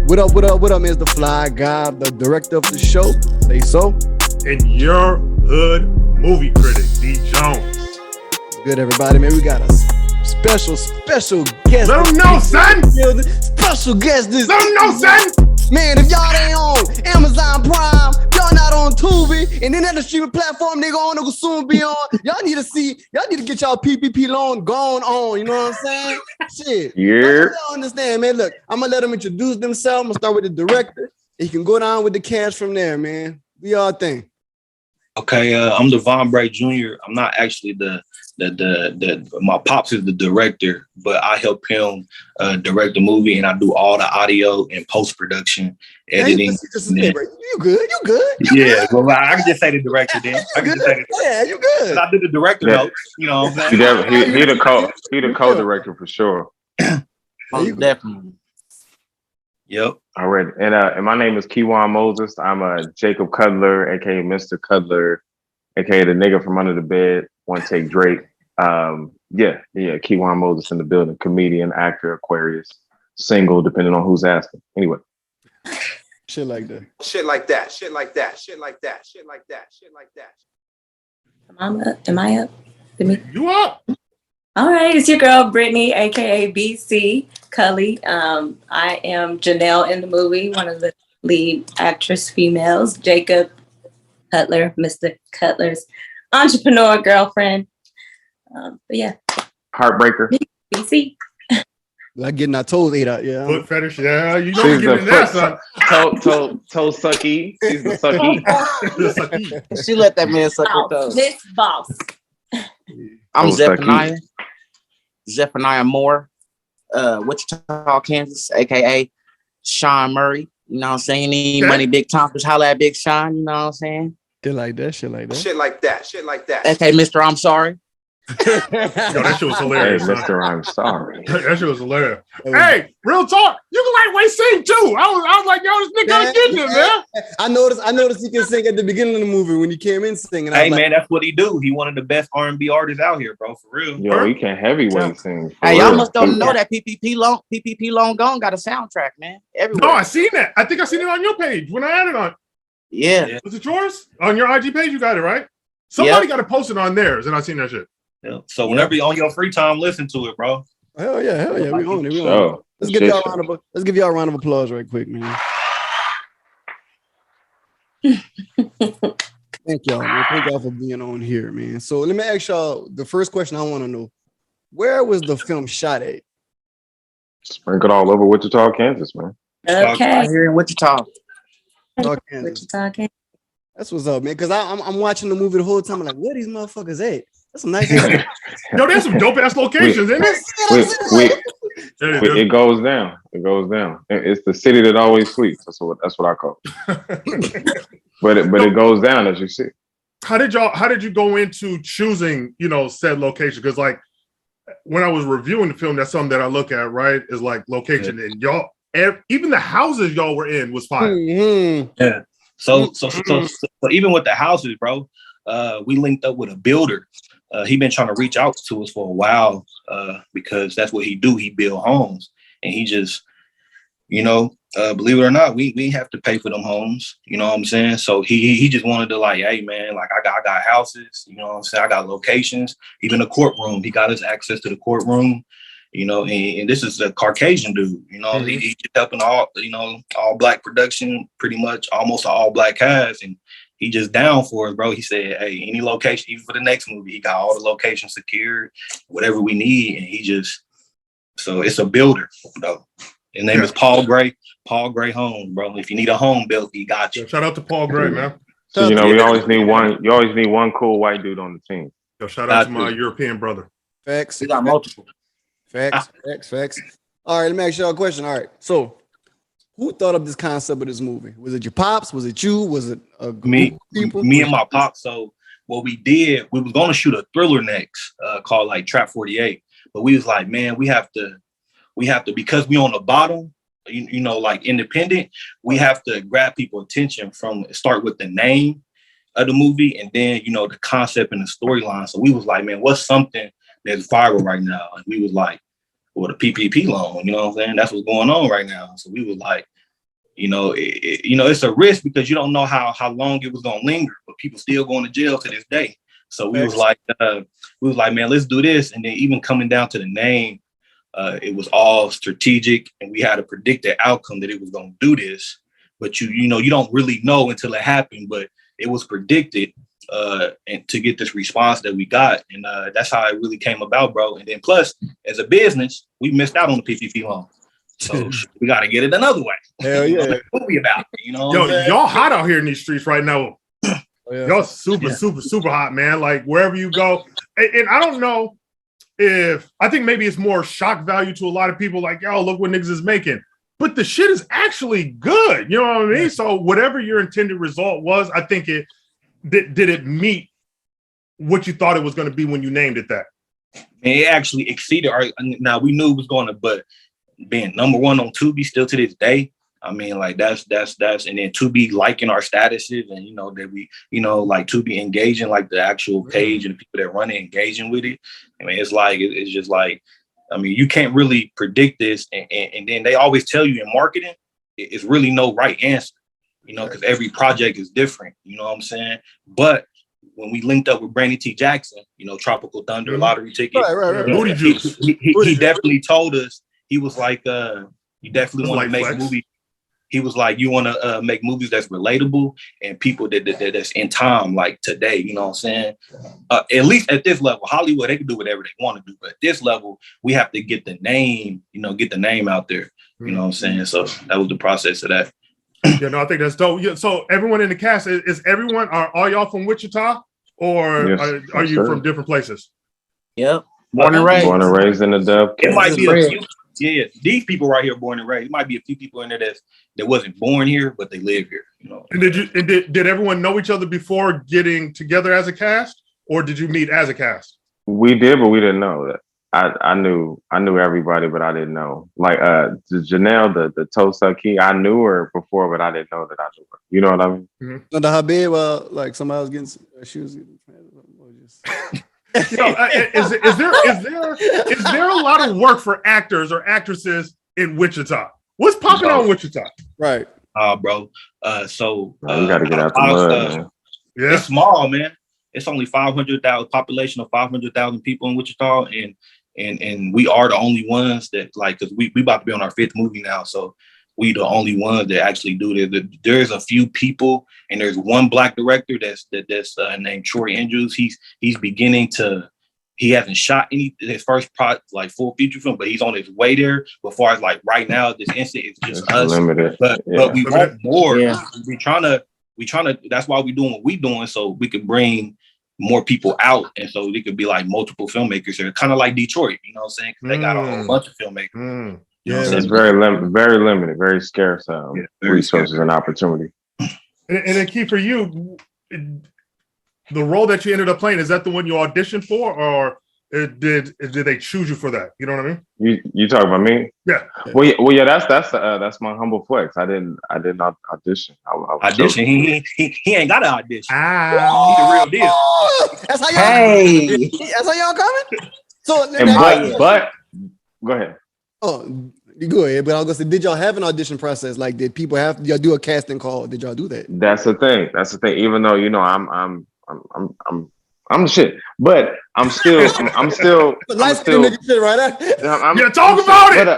What up, man? It's the fly guy, the director of the show, Sayso. And your hood movie critic, D. Jones. Good, everybody, man. We got a special guest. Let them know, son. Special guest. Let them know, son. Man, if y'all ain't on Amazon Prime, y'all not on Tubi, and then at the streaming platform they gonna soon be on. Y'all need to get y'all PPP loan gone on. You know what I'm saying? Shit. Yeah. I understand, man. Look, I'm gonna let them introduce themselves. I'm gonna start with the director. And you can go down with the cash from there, man. Do y'all think? Okay, I'm Devon Bray Jr. I'm not actually the my pops is the director, but I help him direct the movie, and I do all the audio and post-production, editing. You good? Yeah, well, I can just say the director then. Yeah, you good. But I did the director notes, you know what I'm saying? He the co-director for sure. Definitely. Yep. All right. And my name is Kejuan Moses. I'm a Jacob Cutler, aka Mr. Cutler, aka the nigga from under the bed, one take Drake. Kejuan Moses in the building, comedian, actor, Aquarius, single, depending on who's asking. Anyway. Shit like that. Am I up? You up? All right, it's your girl Brittany, aka BC Culley. I am Janelle in the movie, one of the lead actress females. Jacob Cutler, Mr. Cutler's entrepreneur girlfriend. But yeah, Heartbreaker. BC. Like getting our toes ate out, yeah. Foot fetish, yeah. You know you're getting that, son. Toe sucky. She's the sucky. She let that man suck her toes. Miss Boss. I'm Zephaniah Moore, Wichita, Kansas, aka Sean Murray. You know what I'm saying? You need money, big time. Just holla at Big Sean. You know what I'm saying? Shit like that. Okay, Mr. I'm sorry. Yo, that shit was hilarious. Hey, Mr. I'm sorry. That shit was hilarious. Hey, real talk. You can lightweight sing too. I was like, yo, this nigga getting it, man. I noticed he can sing at the beginning of the movie when he came in singing. Hey, man, that's what he do. He one of the best R&B artists out here, bro, for real. Yo, he can heavyweight sing. Hey, y'all must don't know that PPP Loan Gone got a soundtrack, man. Everywhere. No, I seen that. I think I seen it on your page when I added on. Yeah. Was it yours? On your IG page, you got it, right? Somebody got to post it on theirs, and I seen that shit. Yeah. So whenever you're on your free time, listen to it, bro. Hell yeah. We on it. Let's give y'all a round of applause right quick, man. Thank y'all. Man. Thank y'all for being on here, man. So let me ask y'all the first question I want to know. Where was the film shot at? Sprinkled all over Wichita, Kansas, man. Okay. Here in Wichita. Wichita, Kansas. That's what's up, man. Because I'm watching the movie the whole time. I'm like, where these motherfuckers at? That's some nice. Yo, there's some dope ass locations, isn't it? It goes down. It's the city that always sleeps. That's what I call it. but it goes down as you see. How did you go into choosing, said location? Because like when I was reviewing the film, that's something that I look at, right? Is like location, and y'all, even the houses y'all were in was fire. Mm-hmm. Yeah. So even with the houses, bro, we linked up with a builder. He been trying to reach out to us for a while because that's what he do. He build homes, and he just, believe it or not, we have to pay for them homes. You know what I'm saying? So he just wanted to like, hey man, like I got houses. You know what I'm saying? I got locations, even the courtroom. He got us access to the courtroom. And this is a Caucasian dude. Mm-hmm. He's helping all black production, pretty much almost all black cast, and he just down for us, bro. He said, hey, any location, even for the next movie, he got all the locations secured, whatever we need, and so it's a builder, though. His name is Paul Gray Home, bro. If you need a home built, he got you. Yo, shout out to Paul Gray, man. So, we always need one. You always need one cool white dude on the team. Yo, shout out to my European brother. Facts. We got multiple. Facts. All right, let me ask y'all a question. All right, so who thought up this concept of this movie? Was it your pops? Was it you? Was it a group of people? Me and my pops. So what we did, we was going to shoot a thriller next called like Trap 48, but we was like, man, we have to because we on the bottom, like independent. We have to grab people's attention start with the name of the movie, and then the concept and the storyline. So we was like, man, what's something that's viral right now? And we was like, well, the PPP loan, you know what I'm saying? That's what's going on right now. So we was like, it's a risk because you don't know how long it was gonna linger, but people still going to jail to this day. So we was like, man, let's do this. And then even coming down to the name, it was all strategic, and we had to predict the outcome that it was gonna do this. But you don't really know until it happened, but it was predicted, and to get this response that we got, and that's how it really came about, bro. And then plus, as a business, we missed out on the PPP loan. So we got to get it another way. Hell yeah. Movie about it, y'all hot out here in these streets right now. Y'all super hot, man. Like wherever you go. And I don't know I think maybe it's more shock value to a lot of people like, yo, look what niggas is making. But the shit is actually good. You know what I mean? So whatever your intended result was, I think did it meet what you thought it was going to be when you named it that? And it actually exceeded now we knew it was going to, but being number one on Tubi still to this day, I mean, like that's and then Tubi liking our statuses, and that we like Tubi engaging like the actual page and the people that run it engaging with it. I mean, it's like it's just like, I mean, you can't really predict this, and then they always tell you in marketing it's really no right answer, because every project is different. You know what I'm saying? But when we linked up with Brandy T. Jackson, Tropical Thunder lottery ticket, Booty juice. He definitely told us. He was like, you definitely want to make a movie. He was like, you want to make movies that's relatable and people that's in time, like today, you know what I'm saying? At least at this level, Hollywood, they can do whatever they want to do. But at this level, we have to get the name, get the name out there. You know what I'm saying? So that was the process of that. Yeah, no, I think that's dope. Yeah, so everyone in the cast, is everyone, are all y'all from Wichita? Or yes, are you from different places? Yep. Born and raised in the Dove. It might be a few. Yeah, these people right here born and raised. It might be a few people in there that wasn't born here, but they live here. And did everyone know each other before getting together as a cast, or did you meet as a cast? We did, but we didn't know that. I knew everybody, but I didn't know. Like Janelle, the Tosa Key, I knew her before, but I didn't know that I knew her. You know what I mean? Mm-hmm. So the Habib, like somebody was getting, she was getting. Is there a lot of work for actors or actresses in Wichita? What's popping on Wichita? Right. Bro. So you got to get out the mud, man. Yeah. It's small, man. It's only 500,000 population of 500,000 people in Wichita, and we are the only ones that because we about to be on our 5th movie now, so we the only ones that actually do this. There's a few people, and there's one Black director that's named Troy Andrews. He's beginning to. He hasn't shot his first full feature film, but he's on his way there. But far as like right now, this instant is just us. Limited. But we want more. Yeah. We trying to. That's why we're doing what we're doing, so we could bring more people out, and so it could be like multiple filmmakers here, kind of like Detroit. You know what I'm saying? 'Cause they got a whole bunch of filmmakers. Yeah, it's very limited, very scarce resources and opportunity. And then, Key, for you, the role that you ended up playing, is that the one you auditioned for, or did they choose you for that? You know what I mean? You talking about me? Yeah. Well, yeah. That's my humble flex. I didn't audition. I audition. He ain't got to audition. He's the real deal. That's how y'all. That's how y'all coming. So, but go ahead. Oh, you go ahead. But I was gonna say, did y'all have an audition process? Like, did people y'all do a casting call? Did y'all do that? That's the thing. Even though I'm the shit, but I'm still shit right now. Talk about it.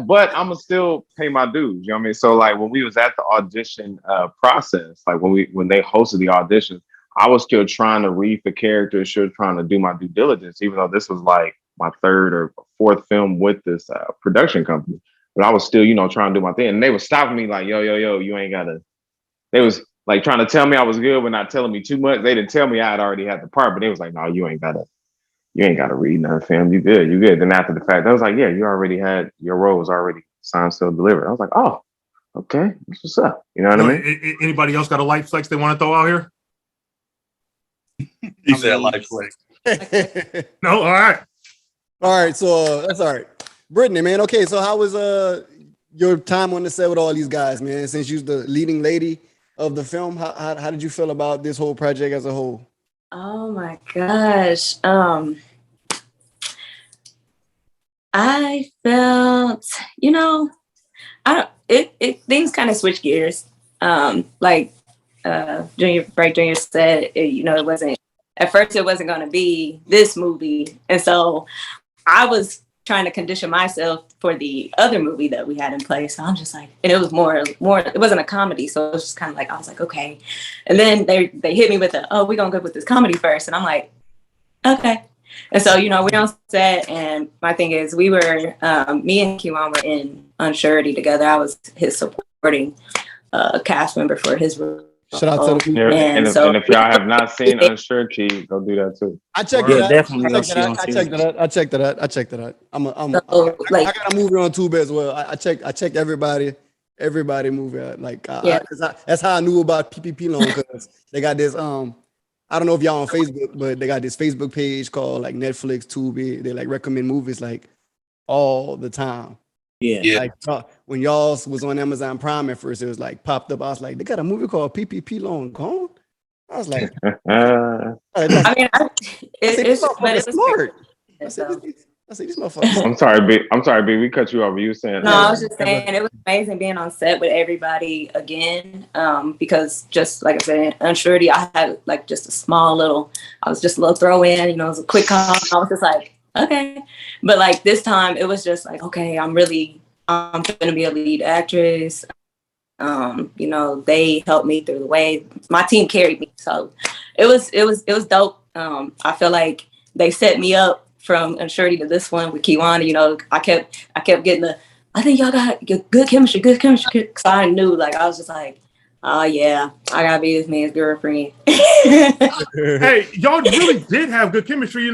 But I'm gonna still pay my dues. You know what I mean? So like when we was at the audition process, like when they hosted the audition, I was still trying to read the characters, still trying to do my due diligence, even though this was like my 3rd or 4th film with this production company. But I was still, trying to do my thing. And they were stopping me like, yo, you ain't gotta. They was like trying to tell me I was good, but not telling me too much. They didn't tell me I had already had the part, but they was like, no, you ain't gotta read nothing, fam. You good. Then after the fact, I was like, yeah, you already had your role was already signed, still delivered. I was like, oh, okay, that's what's up. You know what I mean? Anybody else got a light flex they want to throw out here? He said light flex. No, all right. All right, so that's all right. Brittany, man. Okay, so how was your time on the set with all these guys, man? Since you're the leading lady of the film, how did you feel about this whole project as a whole? Oh my gosh. I felt, things kind of switch gears. Like Bray Jr said, it wasn't at first. It wasn't going to be this movie, and so I was trying to condition myself for the other movie that we had in place. So I'm just like, and it was more. It wasn't a comedy, so it was just kind of like I was like, okay. And then they hit me with we're gonna go with this comedy first, and I'm like, okay. And so we're on set, and my thing is, we were me and Kejuan were in Unsurety together. I was his supporting cast member for his role. Shout out to the people. And if y'all have not seen Unsurety, go do that too. I checked Yeah, it out. definitely. I checked it out. I checked it out. I got a movie on Tubi as well. I checked everybody movie out. Like, that's how I knew about PPP loan, because they got this. I don't know if y'all on Facebook, but they got this Facebook page called like Netflix, Tubi. They like recommend movies like all the time. Yeah. Like when y'all was on Amazon Prime at first, it was like popped up. I was like, they got a movie called PPP Loan Gone. I was like, it's smart. I said, these motherfuckers. I'm sorry, B. We cut you off. You saying? No, I was just saying it was amazing being on set with everybody again. Because just like I said, Unsurety, I had like just a small little. I was just a little throw in. It was a quick call. I was just like, okay. But like this time, it was just like, okay, I'm trying to be a lead actress. They helped me through the way. My team carried me, so it was dope. I feel like they set me up from Unsurety to this one with Kejuan. I kept getting I think y'all got good chemistry. So I knew, like, I was just like, oh yeah, I gotta be this man's girlfriend. Hey, y'all really did have good chemistry.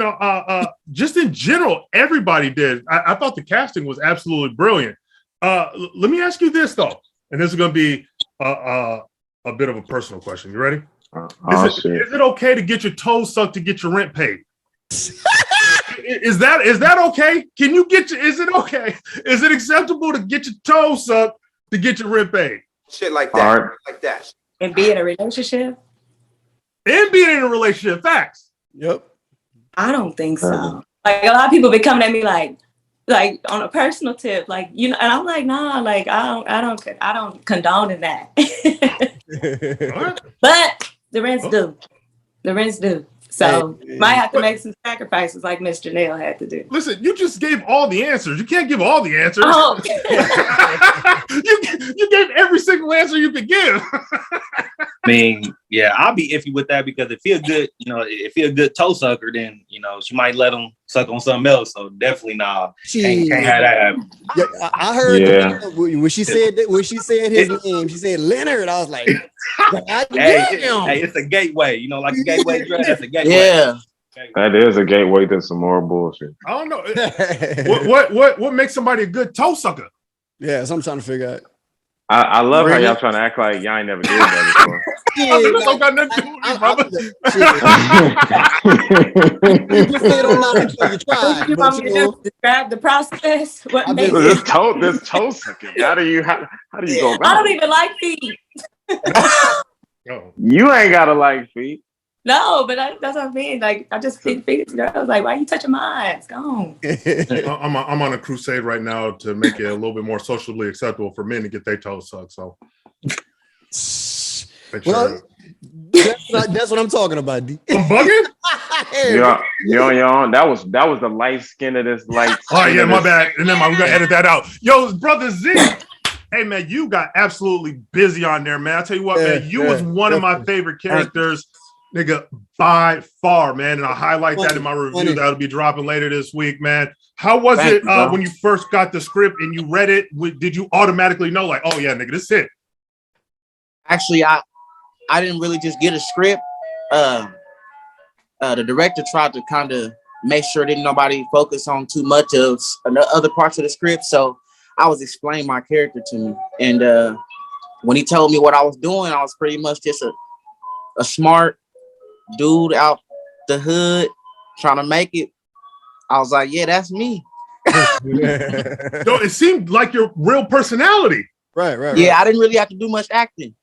Just in general, everybody did. I thought the casting was absolutely brilliant. Let me ask you this though, and this is going to be a bit of a personal question. You ready? Is it okay to get your toes sucked to get your rent paid? Is that okay? Can you is it okay? Is it acceptable to get your toes sucked to get your rent paid? Shit like that. Like that. And be in a relationship? And being in a relationship. Facts. Yep. I don't think so. Like, a lot of people be coming at me like on a personal tip, like, and I'm like, nah, like I don't condone in that. But the rents do. So might have to make some sacrifices like Miss Janelle had to do. Listen, you just gave all the answers. You can't give all the answers. Oh. you gave every single answer you could give. I mean, yeah, I'll be iffy with that because if you're good, if you're a good toe sucker, then she might let them suck on something else. So definitely can't have that happen. Yeah, I heard when she said his name, she said Leonard. I was like, hey, it's a gateway, like a gateway drug. That's a gateway. Yeah. That is a gateway to some more bullshit. I don't know. What makes somebody a good toe sucker? Yeah, so I'm trying to figure out. I love how y'all trying to act like y'all ain't never did that before. Don't got nothing to do with me, brother. You just say don't know until you try. You want me to describe the process? What makes this toe sucking. How do you go about I don't even like feet. You ain't gotta like feet. No, but that's what I mean. Like, I just figured, I was like, why are you touching my eyes? Go on. I'm on a crusade right now to make it a little bit more socially acceptable for men to get their toes sucked. So, well, that's what I'm talking about. D. I'm bugging. Yo, that was the light skin of this light. Oh yeah, my bad. And then we're gonna edit that out. Yo, brother Z. Hey man, you got absolutely busy on there, man. I tell you what, man, you was one of my favorite characters. Nigga, by far, man. And I'll highlight that in my review. That'll be dropping later this week, man. How was it when you first got the script and you read it? Did you automatically know, like, oh yeah, nigga, this is it? Actually, I didn't really just get a script. The director tried to kind of make sure didn't nobody focus on too much of other parts of the script. So I was explaining my character to me. And when he told me what I was doing, I was pretty much just a smart dude out the hood trying to make it. I was like, yeah, that's me. Yo, it seemed like your real personality. Right. Yeah, I didn't really have to do much acting.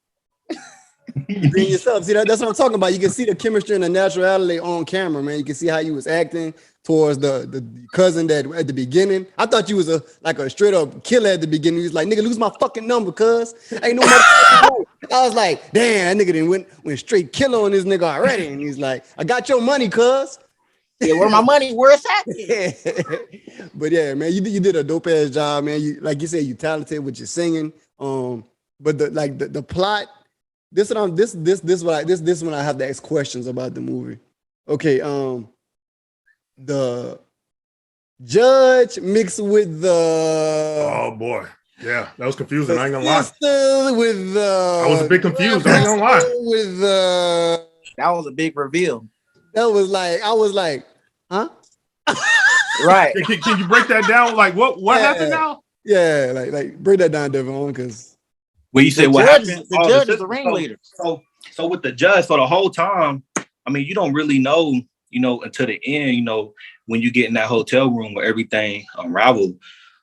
You being yourself. See, that's what I'm talking about. You can see the chemistry and the naturality on camera, man. You can see how you was acting towards the cousin that at the beginning. I thought you was a straight up killer at the beginning. He was like, nigga, lose my fucking number, cuz. Ain't no motherfucking way. I was like, damn, that nigga done went straight killer on this nigga already. And he's like, I got your money, cuz. Yeah, where my money? Where it's at? But yeah, man, you did a dope ass job, man. You like you said, you talented with your singing. But the plot. This when I have to ask questions about the movie. Okay, the judge mixed with the Oh boy, yeah, that was confusing. I ain't gonna lie. With the I was a bit confused. I ain't gonna lie. With that was a big reveal. That was like I was like, huh? Right. Can you break that down? Like what happened now? Yeah, like break that down, Devon, because when you say what happened, the judge is the ringleader. So with the judge, so the whole time, I mean, you don't really know, until the end, when you get in that hotel room where everything unraveled.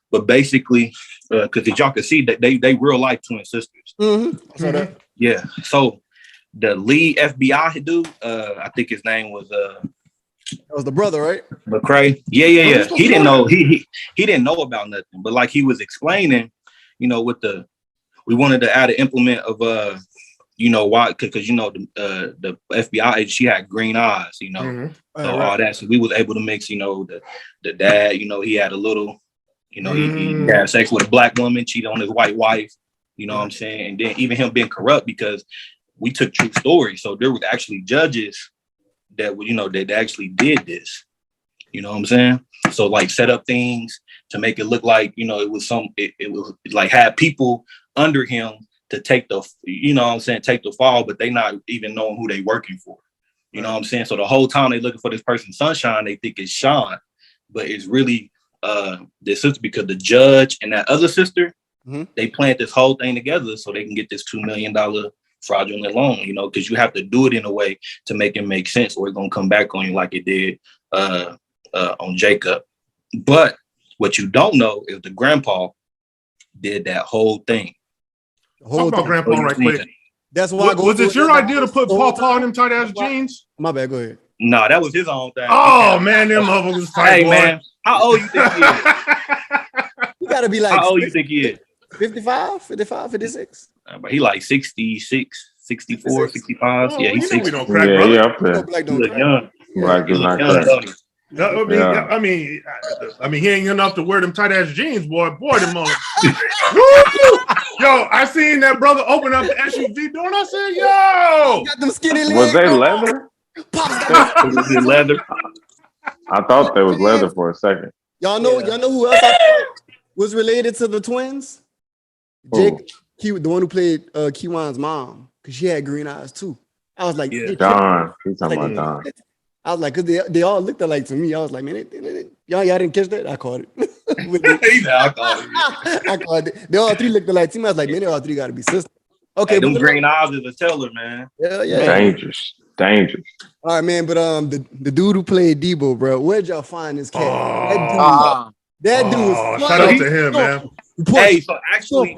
But basically, because as y'all can see, that they real life twin sisters. Mm-hmm. Yeah. So the lead FBI dude, I think his name was that was the brother, right? McCrae. Yeah. He didn't know he didn't know about nothing, but like he was explaining, we wanted to add an implement of why, because the FBI agent, she had green eyes, so all that. So we was able to mix, the dad, he had a little, he had sex with a black woman, cheated on his white wife, what I'm saying? And then even him being corrupt, because we took true stories. So there was actually judges that that actually did this. You know what I'm saying? So like set up things to make it look like, it was like had people under him to take the, take the fall, but they not even knowing who they working for. You know what I'm saying? So the whole time they looking for this person, Sunshine, they think it's Sean, but it's really this sister, because the judge and that other sister, they planned this whole thing together so they can get this $2 million fraudulent loan, because you have to do it in a way to make it make sense, or it's going to come back on you like it did on Jacob. But what you don't know is the grandpa did that whole thing. Talk about grandpa right quick. That's why. Was it your idea to put Paw in them tight ass jeans? My bad. Go ahead. No, that was his own thing. Oh man, them motherfuckers tight. Hey man, how old you think he is? You gotta be like. How old you think he is? 55, 56. But he like 66, 64, 65. Oh, Yeah, he's 60. We don't crack, brother. Black He don't look crack. young. Black He is look not young, crack. don't he? I mean, he ain't enough to wear them tight ass jeans, boy. Them on. Yo, I seen that brother open up the SUV door, and I said, "Yo, Got them skinny legs. Was they leather? Was it leather? I thought they was leather for a second. Y'all know who else I thought was related to the twins? Jake, the one who played Kejuan's mom, because she had green eyes too. I was like, Don. He's talking about Don. I was like, because they all looked alike to me. I was like, man, y'all didn't catch that? I caught it. I caught it. They all three looked alike to me. I was like, man, they all three got to be sisters. Okay, them green eyes is a teller, man. Yeah. Dangerous. All right, man. But the dude who played Debo, bro, where'd y'all find this cat? That dude was shout out to him, man. Hey, so actually,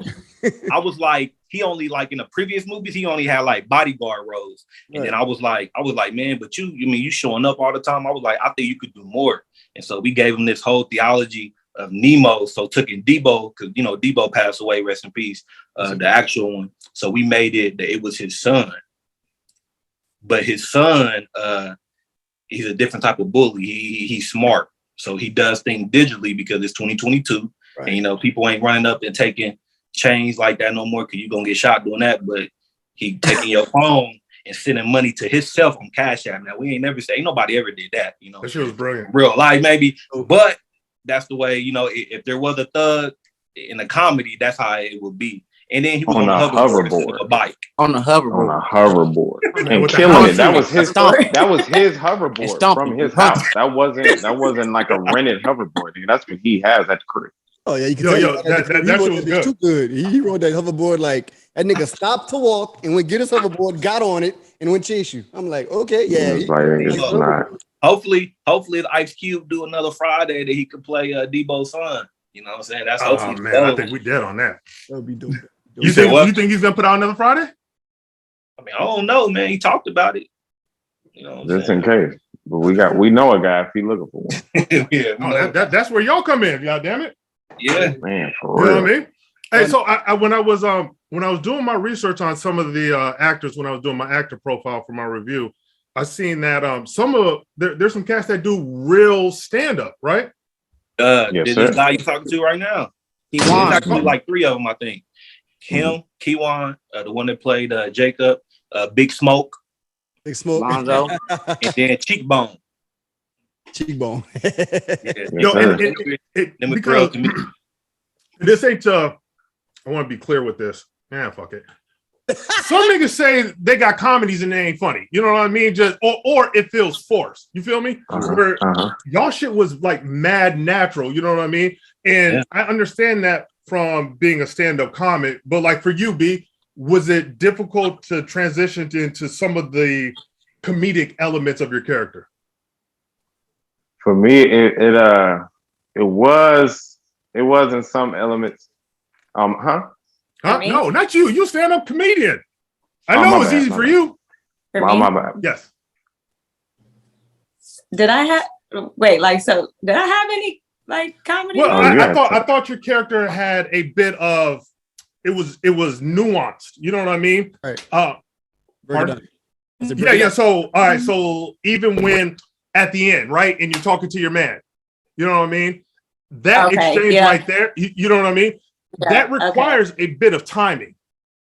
I was like, he only like in the previous movies, he only had like bodyguard roles. And then I was like, man, but you showing up all the time. I was like, I think you could do more. And so we gave him this whole theology of Nemo. So took in Debo, because Debo passed away, rest in peace, the actual one. So we made it that it was his son. But his son, he's a different type of bully. He's smart. So he does things digitally because it's 2022. Right. And people ain't running up and taking chains like that no more, because you're gonna get shot doing that. But he taking your phone and sending money to himself on Cash App. Now, we ain't nobody ever did that, That shit was brilliant. Real life, maybe. But that's the way, if there was a thug in a comedy, that's how it would be. And then he was on a hoverboard. A bike. On a hoverboard. And killing it. That was his hoverboard from his house. That wasn't like a rented hoverboard. Dude. That's what he has at the crib. Oh yeah, you can tell that shit was good. Too good. He rode that hoverboard like that nigga stopped to walk and went get his hoverboard, got on it, and went chase you. I'm like, okay, yeah. Hopefully Ice Cube do another Friday that he could play Debo's son. You know what I'm saying? That's hopefully. Man, I think we dead on that. That would be dope. You think he's gonna put out another Friday? I mean, I don't know, man. He talked about it. You know, just in case. But we know a guy if he looking for one. Yeah, that's where y'all come in. God damn it. Yeah, man, for You real. know what I mean? Hey, so when I was doing my research on some of the actors, when I was doing my actor profile for my review, I seen that there's some cats that do real stand up, right? Yes, this guy you talking to right now, he's actually like 3 of them, I think. Him, Kejuan, the one that played Jacob, Big Smoke, Lonzo, and then Cheekbone. Yeah. Yo, because this ain't I want to be clear with this. Man, fuck it. Some niggas say they got comedies and they ain't funny. You know what I mean? Just or it feels forced. You feel me? Where y'all shit was like mad natural. You know what I mean? And I understand that from being a stand-up comic, but like for you, B, was it difficult to transition into some of the comedic elements of your character? For me, it was in some elements. No, not you. You stand-up comedian. I know it's easy for you. My bad. Yes. Did I have did I have any like comedy? Well, I thought your character had a bit of it was nuanced. You know what I mean? Right. Yeah. So all right. So even when at the end, right, and you're talking to your man, you know what I mean? That exchange right there, you know what I mean? Yeah, that requires a bit of timing.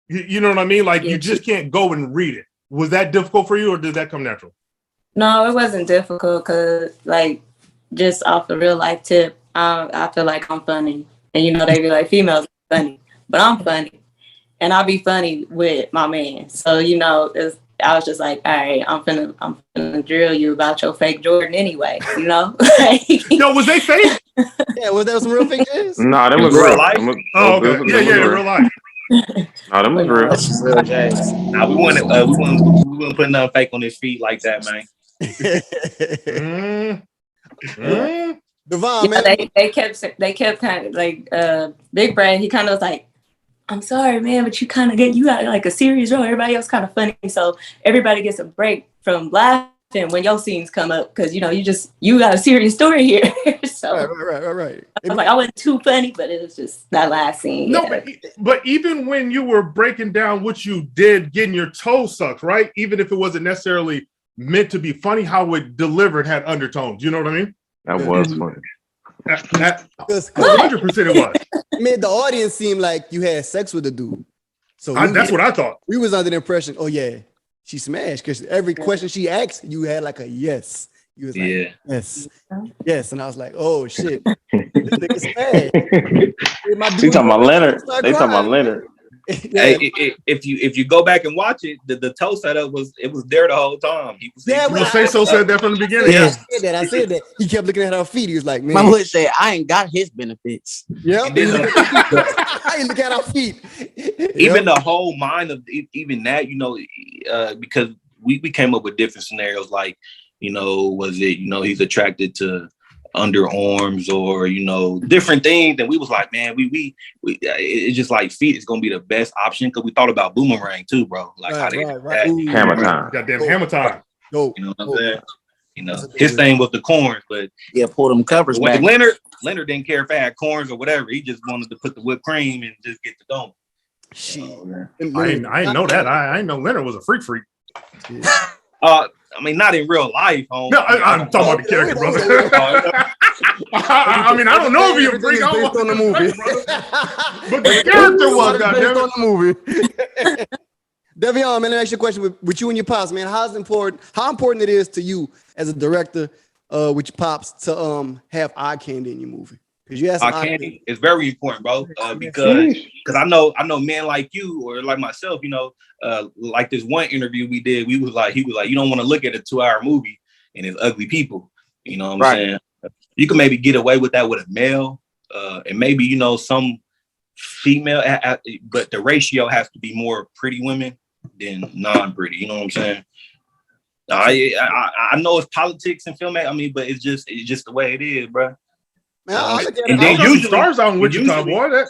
You know what I mean? Like you just can't go and read it. Was that difficult for you, or did that come natural? No, it wasn't difficult because, like, just off the real life tip, I feel like I'm funny, and you know they be like females are funny, but I'm funny, and I'll be funny with my man. So you know, I was just like, all right, I'm finna drill you about your fake Jordan anyway. You know? No, was they fake? Yeah, was there some real fake J's? No, them was real life. Okay. Yeah, real life. No, them was real. That's real J's. Nah, we wouldn't put nothing fake on his feet like that, man. Devon, man. They kept kind of like Big Bray. He kind of was like, I'm sorry, man, but you got like a serious role. Everybody else kind of funny, so everybody gets a break from laughing when your scenes come up because you know you got a serious story here. So right. I was like, I wasn't too funny, but it was just that last scene. No, but even when you were breaking down what you did, getting your toe sucked, right? Even if it wasn't necessarily meant to be funny, how it delivered had undertones. You know what I mean? That was funny. That 100% it was. It made the audience seem like you had sex with the dude. So that's what I thought. We was under the impression, oh yeah, she smashed because every question she asked, you had like a yes. You was like, yes, and I was like, oh shit, this nigga smashed. She talking about Leonard. They talking about Leonard. Hey, if you go back and watch it, the toe setup was there the whole time. Sayso said that from the beginning. Yeah, I said that. He kept looking at her feet. He was like, man, my boy said, I ain't got his benefits. Yeah, I look at our feet. Even the whole mind of even that, you know, because we came up with different scenarios. Like, you know, was it, you know, he's attracted to underarms or, you know, different things. And we was like, man, we it's just like feet is gonna be the best option because we thought about boomerang too, bro. Like how they hammer time. Goddamn hammer time. Go. You know what I'm saying? You know, his thing was the corns, but pull them covers back. Leonard didn't care if I had corns or whatever. He just wanted to put the whipped cream and just get the dome. I didn't know that. I didn't know Leonard was a freak. I mean, not in real life. No, I'm talking about the character, brother. I mean, I don't know if you're a freak. Based on the movie, but the character was goddamn on the movie. Devon, man, let me ask you a question with you and your pops, man. How important it is to you as a director with your pops to have eye candy in your movie? Because you have eye candy is very important, bro. Because I know men like you or like myself, you know, like this one interview we did, he was like, you don't want to look at a 2-hour movie and it's ugly people. You know what I'm saying? You can maybe get away with that with a male, and maybe, you know, some female, but the ratio has to be more pretty women than non-pretty. You know what I'm saying? I know it's politics and filmmaking. I mean, but it's just the way it is, bro. Man, and then usually stars on Wichita, boy.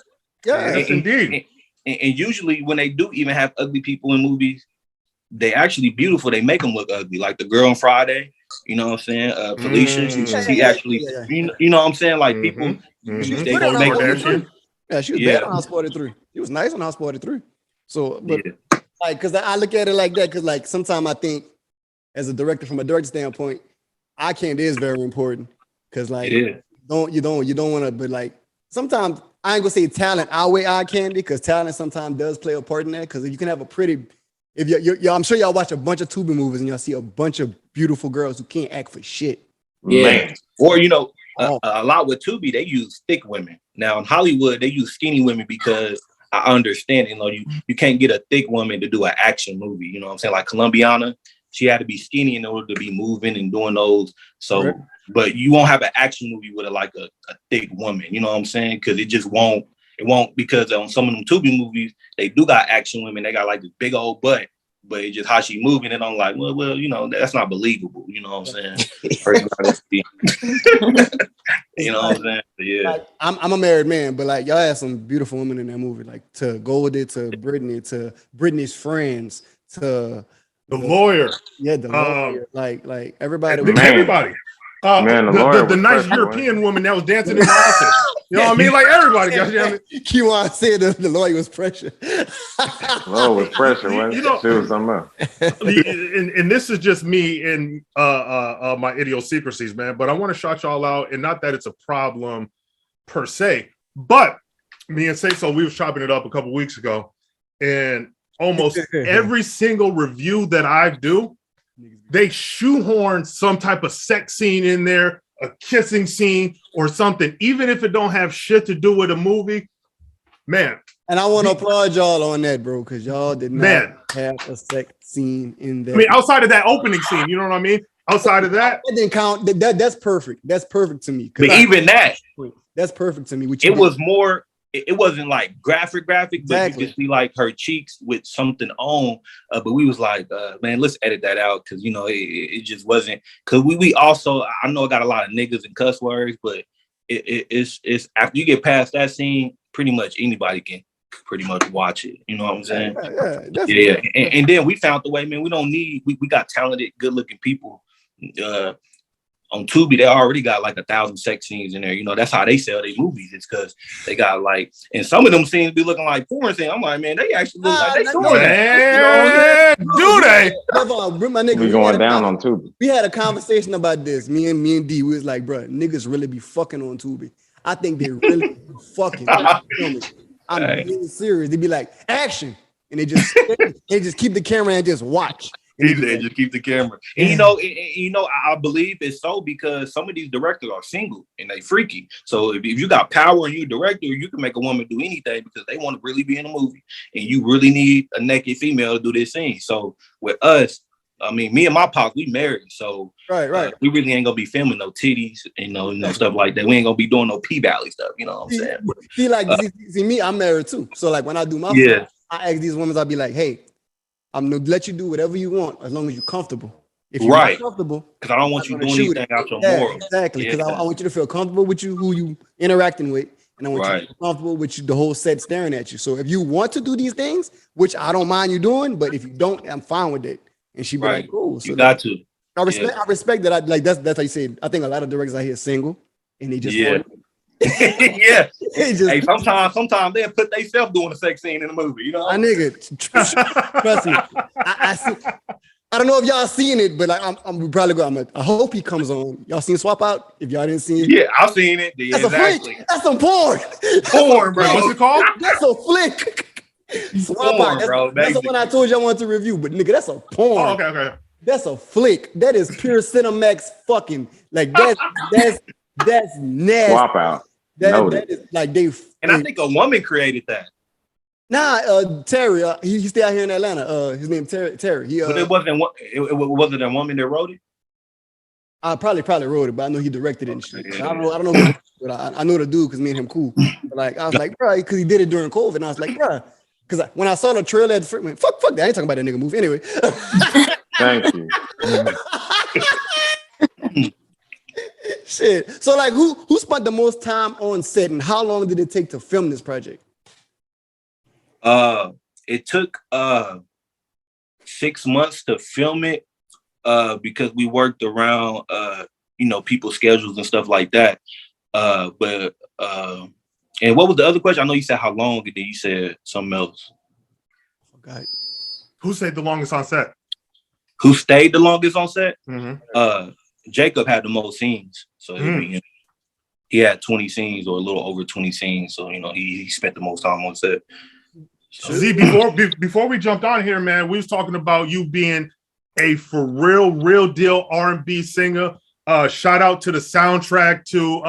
Yes, indeed. And usually when they do even have ugly people in movies, they actually beautiful. They make them look ugly. Like the girl on Friday, you know what I'm saying? Felicia, she actually, you know what I'm saying? Like people, they gonna make them. Yeah, she was bad on House Party 3. She was nice on House Party 3. So, but like, cause I look at it like that, cause like sometimes I think as a director, from a director standpoint, eye candy is very important. Cause like, you don't want to, but like sometimes I ain't gonna say talent outweigh eye candy, cause talent sometimes does play a part in that. Cause if you can have a pretty, if you I'm sure y'all watch a bunch of Tubi movies and y'all see a bunch of beautiful girls who can't act for shit. Yeah. Or, you know, a lot with Tubi, they use thick women. Now in Hollywood, they use skinny women because I understand, you know, you can't get a thick woman to do an action movie. You know what I'm saying? Like Colombiana, she had to be skinny in order to be moving and doing those. So, but you won't have an action movie with a thick woman. You know what I'm saying? Because it just won't. It won't, because on some of them Tubi movies, they do got action women. They got like this big old butt, but it's just how she moving. And I'm like, well, you know, that's not believable. You know what I'm saying? You know what I'm saying? Yeah. Like, I'm a married man, but like y'all had some beautiful women in that movie, like to Goldie, to Brittany, to Brittany's friends, to the lawyer. Yeah, the lawyer. Like everybody. Everybody. The nice European woman that was dancing in the office. You know what I mean? Like everybody. Kejuan said the lawyer was pressure. Lawyer was pressure. You know, she was something else. And this is just me and my idiosyncrasies, man. But I want to shout y'all out, and not that it's a problem per se, but me and Sayso, we was chopping it up a couple weeks ago, and almost every single review that I do, they shoehorn some type of sex scene in there, a kissing scene or something, even if it don't have shit to do with a movie, man. And I want to applaud y'all on that, bro, because y'all did not have a sex scene in there. I mean, outside of that opening scene, you know what I mean? Outside of that, didn't count. That's perfect. That's perfect to me. But even that, that's perfect to me. It was more. It wasn't like graphic, but you could see like her cheeks with something on. But we was like, man, let's edit that out, because you know it just wasn't. Because we also, I know I got a lot of niggas and cuss words, but it's after you get past that scene, pretty much anybody can pretty much watch it. You know what I'm saying? Yeah. And then we found the way, man. We don't need. We got talented, good looking people. On Tubi, they already got like 1,000 sex scenes in there. You know, that's how they sell their movies. It's because they got like, and some of them scenes be looking like porn scenes. I'm like, man, they actually look like they doing that. Do they? My nigga, we going down on Tubi. We had a conversation about this. Me and D, we was like, bro, niggas really be fucking on Tubi. I think they really be fucking. I'm being serious. They be like, action, and they just keep the camera and just watch. Just keep the camera. And you know, I believe it's so because some of these directors are single and they freaky. So if you got power and you a director, you can make a woman do anything because they want to really be in a movie. And you really need a naked female to do this scene. So with us, I mean, me and my pops, we married. So we really ain't gonna be filming no titties, you know, stuff like that. We ain't gonna be doing no P-Valley stuff, you know what I'm saying? See me, I'm married too. So like when I do my film, I ask these women, I'll be like, hey, I'm gonna let you do whatever you want as long as you're comfortable. If you're not comfortable, because I don't want you doing anything out your morals. Exactly, because I want you to feel comfortable with who you interacting with, and I want you to feel comfortable with the whole set staring at you. So if you want to do these things, which I don't mind you doing, but if you don't, I'm fine with it. And she'd be like, cool. So you got to. I respect that. I like that's how you say it. I think a lot of directors out here single, and they just yeah. Hey, sometimes they'll put themselves doing a sex scene in a movie, you know? My nigga, trust me. I don't know if y'all seen it, but like, I'm probably going. I hope he comes on. Y'all seen Swap Out? If y'all didn't see it, yeah, I've seen it. Yeah, that's exactly. A flick. That's some porn. Porn, bro. What's it called? That's a flick. Swap Out. That's the one I told you I wanted to review, but nigga, that's a porn. Oh, okay. That's a flick. That is pure Cinemax fucking like that's nasty. Swap Out. That is like I think a woman created that. Nah, Terry. He stay out here in Atlanta. His name Terry. But it wasn't a woman that wrote it. I probably wrote it, but I know he directed it and shit. I don't know, but I know the dude because me and him cool. But like I was like, bro, because he did it during COVID, and I was like, bro, because when I saw the trailer, fuck that. I ain't talking about that nigga movie anyway. Thank you. Shit. So like who spent the most time on set and how long did it take to film this project? It took 6 months to film it because we worked around people's schedules and stuff like that. But and what was the other question? I know you said how long, and then you said something else. Okay. Who stayed the longest on set? Who stayed the longest on set? Mm-hmm. Jacob had the most scenes, so he had 20 scenes or a little over 20 scenes. So he spent the most time on set. So. Z, before we jumped on here, man, we was talking about you being a for real deal R&B singer. Shout out to the soundtrack to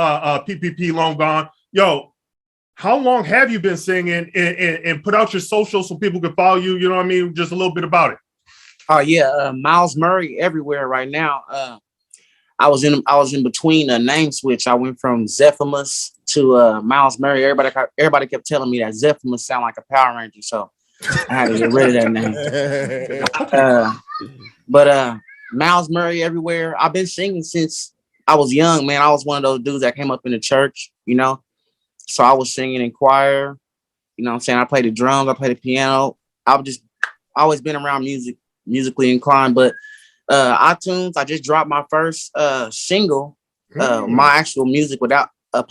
PPP LOAN GONE. Yo, how long have you been singing and put out your socials so people can follow you? You know what I mean? Just a little bit about it. Oh yeah, Miles Murray everywhere right now. I was in between a name switch. I went from Zephaniah to Miles Murray. Everybody kept telling me that Zephaniah sound like a Power Ranger, so I had to get rid of that name. But Miles Murray everywhere. I've been singing since I was young, man. I was one of those dudes that came up in the church, So I was singing in choir. You know what I'm saying? I played the drums, I played the piano. I've just always been around musically inclined. But iTunes, I just dropped my first single, my actual music without not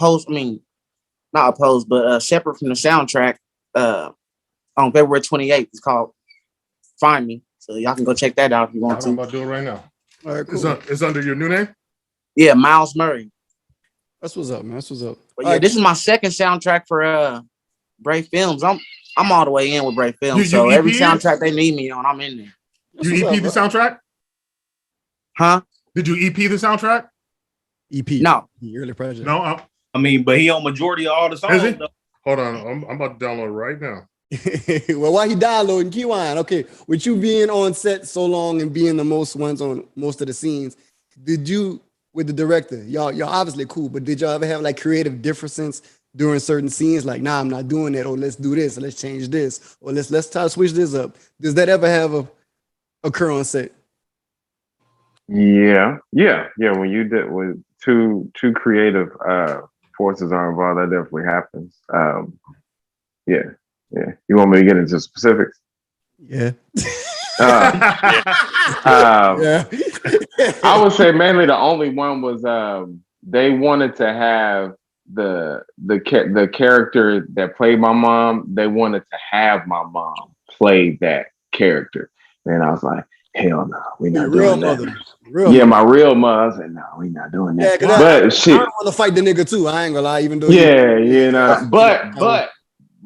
opposed, but separate from the soundtrack on February 28th. It's called Find Me. So y'all can go check that out if you want to. I'm about to do it right now. All right, cool. It's under your new name? Yeah, Miles Murray. That's what's up, man. That's what's up. But yeah, this is my second soundtrack for Bray Films. I'm all the way in with Bray Films. So every soundtrack they need me on, I'm in there. You EP the soundtrack? Huh? Did you EP the soundtrack? EP? No. Early project. No. But he on majority of all the songs. Is he? Hold on. I'm about to download it right now. Well, while he downloading, Kejuan, okay, with you being on set so long and being the most ones on most of the scenes, did you, with the director, y'all obviously cool, but did y'all ever have like creative differences during certain scenes? Like, nah, I'm not doing that, or let's do this, or let's change this, or let's try to switch this up. Does that ever have occur on set? Yeah. When you did with two creative forces are involved, that definitely happens. Yeah. You want me to get into specifics? Yeah. I would say mainly the only one was they wanted to have the character that played my mom. They wanted to have my mom play that character, and I was like, hell no, we're not doing that. My real mother. I said, no, we're not doing that. Yeah, but I shit, don't want to fight the nigga too. I ain't gonna lie, even though.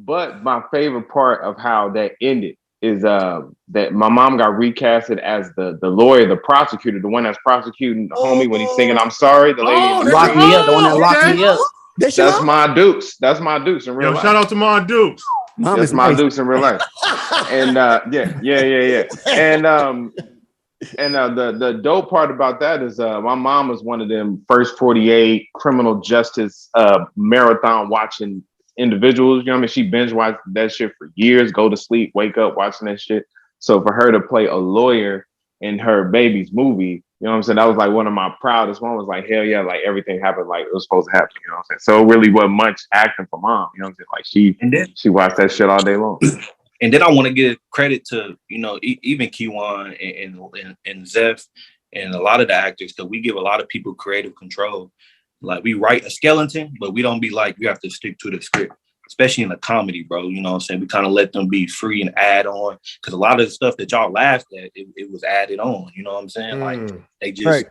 But my favorite part of how that ended is that my mom got recasted as the lawyer, the prosecutor, the one that's prosecuting the homie when he's singing "I'm sorry." The lady locked me up, the one that locked me up. That's my Dukes. That's my Dukes in real life. Shout out to my Dukes. That's my Dukes in real life. And yeah. And the dope part about that is my mom was one of them first 48 criminal justice marathon watching individuals. You know what I mean? She binge watched that shit for years, go to sleep, wake up watching that shit. So for her to play a lawyer in her baby's movie, you know what I'm saying? That was like one of my proudest one. Was like, hell yeah, like everything happened like it was supposed to happen. You know what I'm saying? So it really wasn't much acting for mom. You know what I'm saying? Like she watched that shit all day long. And then I want to give credit to, even Kejuan and Zeph and a lot of the actors, because we give a lot of people creative control. Like we write a skeleton, but we don't be like, you have to stick to the script, especially in a comedy, bro. You know what I'm saying? We kind of let them be free and add on, because a lot of the stuff that y'all laughed at, it was added on. You know what I'm saying? Like they just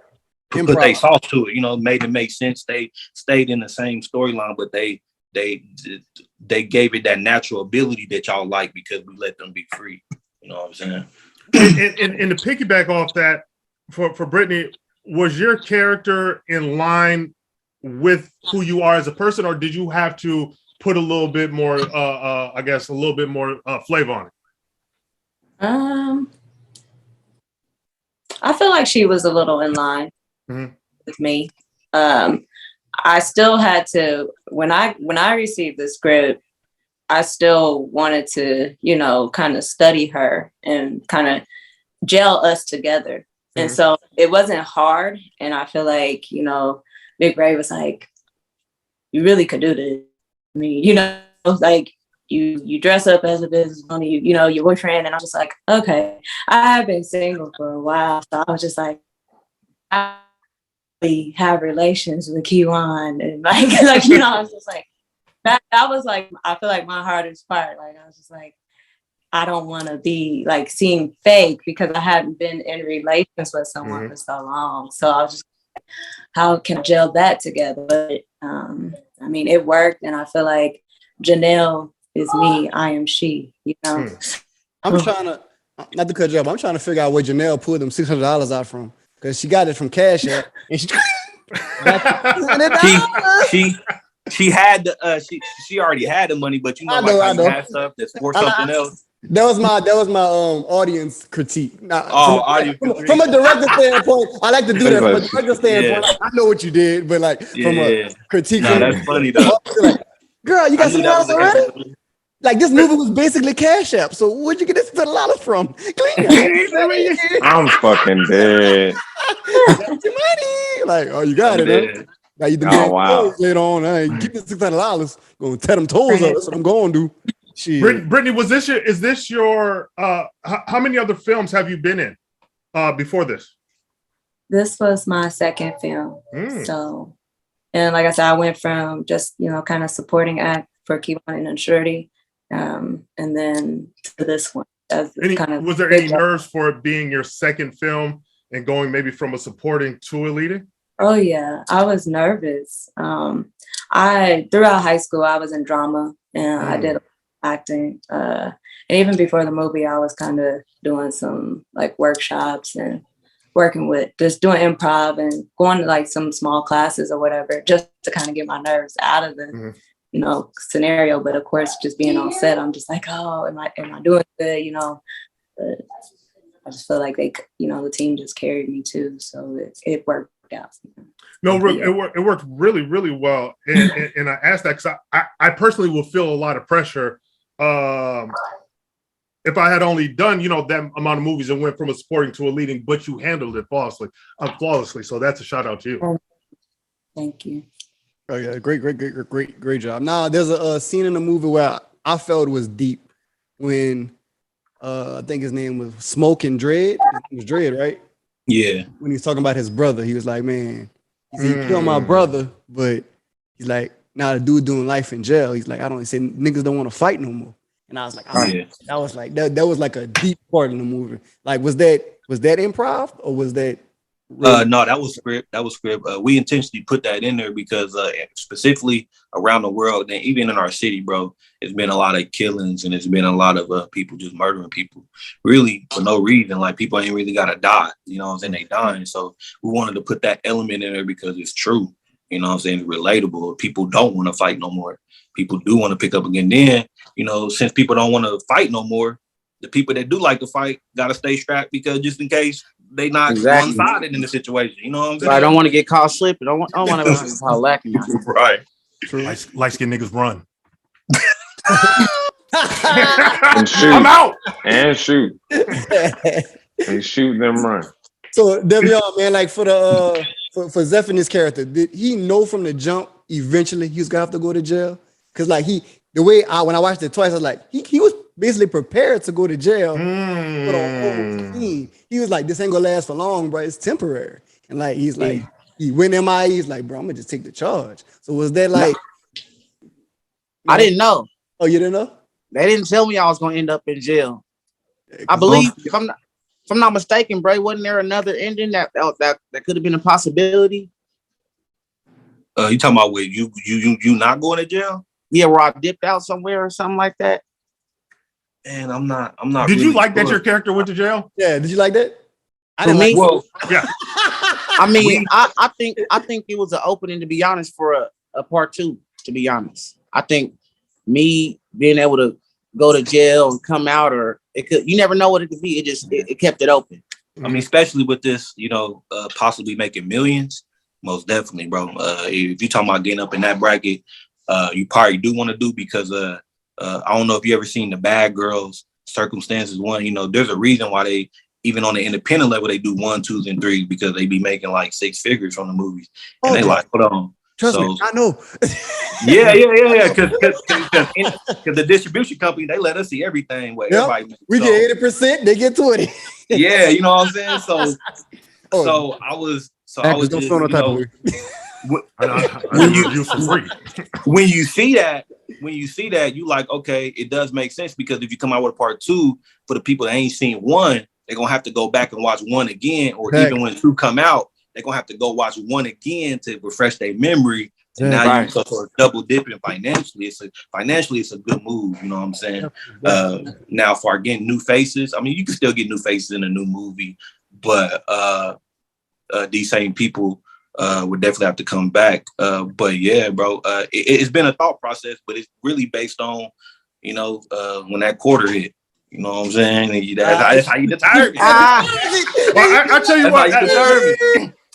put their sauce to it, made it make sense. They stayed in the same storyline, but they gave it that natural ability that y'all like because we let them be free. You know what I'm saying? And to piggyback off that, for Brittany, was your character in line with who you are as a person, or did you have to put a little bit more, a little bit more flavor on it? I feel like she was a little in line with me. I still had to, when I received the script, I still wanted to, kind of study her and kind of gel us together. And so it wasn't hard. And I feel like, Big Ray was like, you really could do this. I mean, like you dress up as a businesswoman, you know, your boyfriend, and I'm just like, okay, I have been single for a while, so I was just like, I really have relations with Kejuan, and like you know, I was just like, that was like, I feel like my hardest part. Like I was just like, I don't want to be like seem fake because I hadn't been in relations with someone for so long. So I was just like, how can I gel that together? But I mean, it worked, and I feel like Janelle is me, I am she, you know. I'm trying to, not to cut you off, I'm trying to figure out where Janelle pulled them $600 out from, because she got it from Cash App, and she she had the she already had the money, but you know, like how you have stuff that's for something else. That was my audience critique. Now, from a director standpoint, I like to do that. From a director standpoint, I know what you did, but like from a critique, that's funny though. Like, girl, you got $6 already? Like this movie was basically Cash App. So where'd you get this $6 from? I'm fucking dead. That's your money. Like, oh, you got it. Huh? Now you done wow. later on. I ain't keep this $600. Gonna tear them toes up. That's what I'm gonna do. Brittany, is this your how many other films have you been in before this? This was my second film. So, and like I said, I went from just, you know, kind of supporting act for Kejuan and Unsurety, and then to this one. Was there any nerves for it being your second film and going maybe from a supporting to a leading? Oh yeah, I was nervous. Throughout high school, I was in drama, and I did acting. And even before the movie, I was kind of doing some like workshops and working with just doing improv and going to like some small classes or whatever, just to kind of get my nerves out of the you know, scenario. But of course, just being on set, I'm just like, oh, am I doing good? You know, but I just feel like they, you know, the team just carried me too, so it worked out. No, it worked really, really well. And I asked that because I personally will feel a lot of pressure if I had only done, you know, that amount of movies and went from a supporting to a leading, but you handled it flawlessly. So that's a shout out to you. Thank you. Oh yeah, great job. Now there's a scene in the movie where I felt it was deep when I think his name was Smoke and Dread. It was Dread, right? Yeah. When he was talking about his brother, he was like, man, he killed my brother, but he's like, now the dude doing life in jail. He's like, he said niggas don't want to fight no more. And I was like, that was like that was like a deep part in the movie. Like, was that improv or was that? No, that was script. We intentionally put that in there because specifically around the world and even in our city, bro, it's been a lot of killings and it's been a lot of people just murdering people really for no reason. Like people ain't really got to die, you know what I'm saying? They dying. So we wanted to put that element in there because it's true, you know what I'm saying? It's relatable. People don't want to fight no more. People do want to pick up again. Then, you know, since people don't want to fight no more, the people that do like to fight got to stay strapped because just in case they not one-sided in the situation. You know what I'm saying? I don't want to get caught slipping. I don't want to be caught lacking. Right. Light-skinned niggas run. And shoot. I'm out. And shoot. And shoot them run. So Devon, man, like for Zephaniah's character, did he know from the jump eventually he was gonna have to go to jail? Because like when I watched it twice, I was like, he was basically prepared to go to jail for the whole team. He was like, this ain't gonna last for long, bro. It's temporary. And like he's like, he went MIA, he's like, bro, I'm gonna just take the charge. So was that like I didn't know. Oh, you didn't know? They didn't tell me I was gonna end up in jail. I believe if I'm not mistaken, Bray, wasn't there another ending that could have been a possibility? You talking about where you not going to jail? Yeah, where I dipped out somewhere or something like that. And I'm not. Did you like that your character went to jail? Yeah, did you like that? I didn't like. Well, yeah. I mean, I think it was an opening, to be honest, for a part 2. To be honest, I think me being able to go to jail and come out, or you never know what it could be. It kept it open. I mean, especially with this, you know, possibly making millions. Most definitely, bro. If you're talking about getting up in that bracket, you probably do want to do because I don't know if you ever seen the Bad Girls Circumstances one. You know, there's a reason why they even on the independent level they do 1, 2s, and 3s because they be making like 6 figures from the movies, and they like, hold on, Trust me, I know. Yeah. Because the distribution company, they let us see everything. Everybody we get 80%, they get 20. Yeah, you know what I'm saying. So I was don't just, feel no type of way. When you see that, you like, okay, it does make sense, because if you come out with a part 2, for the people that ain't seen 1, they're gonna have to go back and watch 1 again, or even when 2 come out, they're gonna have to go watch 1 again to refresh their memory. And now you sort of double dipping financially. It's a good move, you know what I'm saying? Now for getting new faces, I mean, you can still get new faces in a new movie, but these same people would definitely have to come back. But yeah, bro, it's been a thought process, but it's really based on, when that quarter hit. You know what I'm saying? And that's how you determine. I tell you what,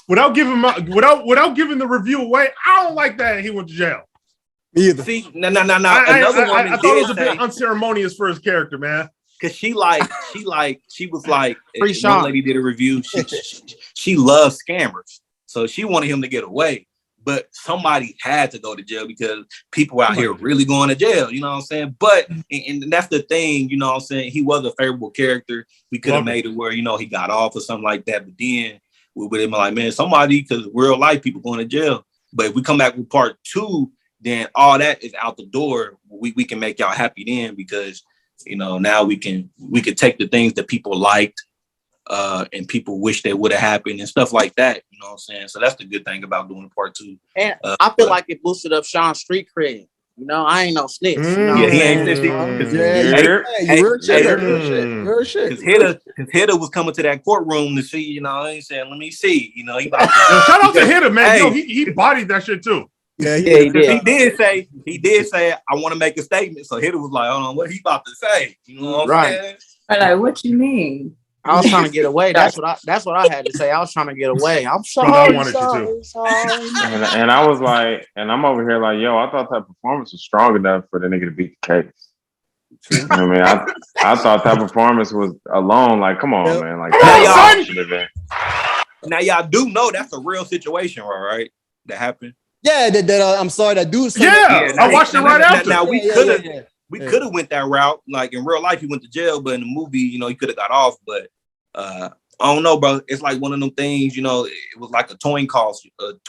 without giving the review away, I don't like that he went to jail. Either. See, no. I thought it was a bit unceremonious for his character, man. Cause she was like, Free one lady did a review. She loves scammers, so she wanted him to get away. But somebody had to go to jail because people out here really going to jail. You know what I'm saying? But and that's the thing. You know what I'm saying? He was a favorable character. We could have made it where he got off or something like that. But then we would have been like, man, somebody, because real life people going to jail. But if we come back with part 2, then all that is out the door. We can make y'all happy then, because now we can take the things that people liked and people wish they would have happened and stuff like that. You know what I'm saying? So that's the good thing about doing part 2. And I feel like it boosted up Sean's street cred. I ain't no snitch. Yeah, he ain't snitch. You're shit. Because Hitter was coming to that courtroom to see, he said, let me see. He about shout out to Hitter, man. He bodied that shit too. Yeah, he did. He did say, I want to make a statement. So Hitter was like, hold on, what he about to say? You know what I'm saying? Like, what you mean? I was trying to get away. That's what I had to say. I was trying to get away. I'm sorry. And I was like, and I'm over here like, yo, I thought that performance was strong enough for the nigga to beat the case. I mean, I thought that performance was alone. Like, come on, man. Like, now y'all do know that's a real situation, right? That happened. Yeah, I'm sorry, that dude. I watched it right after. Now we could have went that route. Like in real life, he went to jail, but in the movie, he could have got off. But I don't know, bro. It's like one of them things. It was like a coin toss, and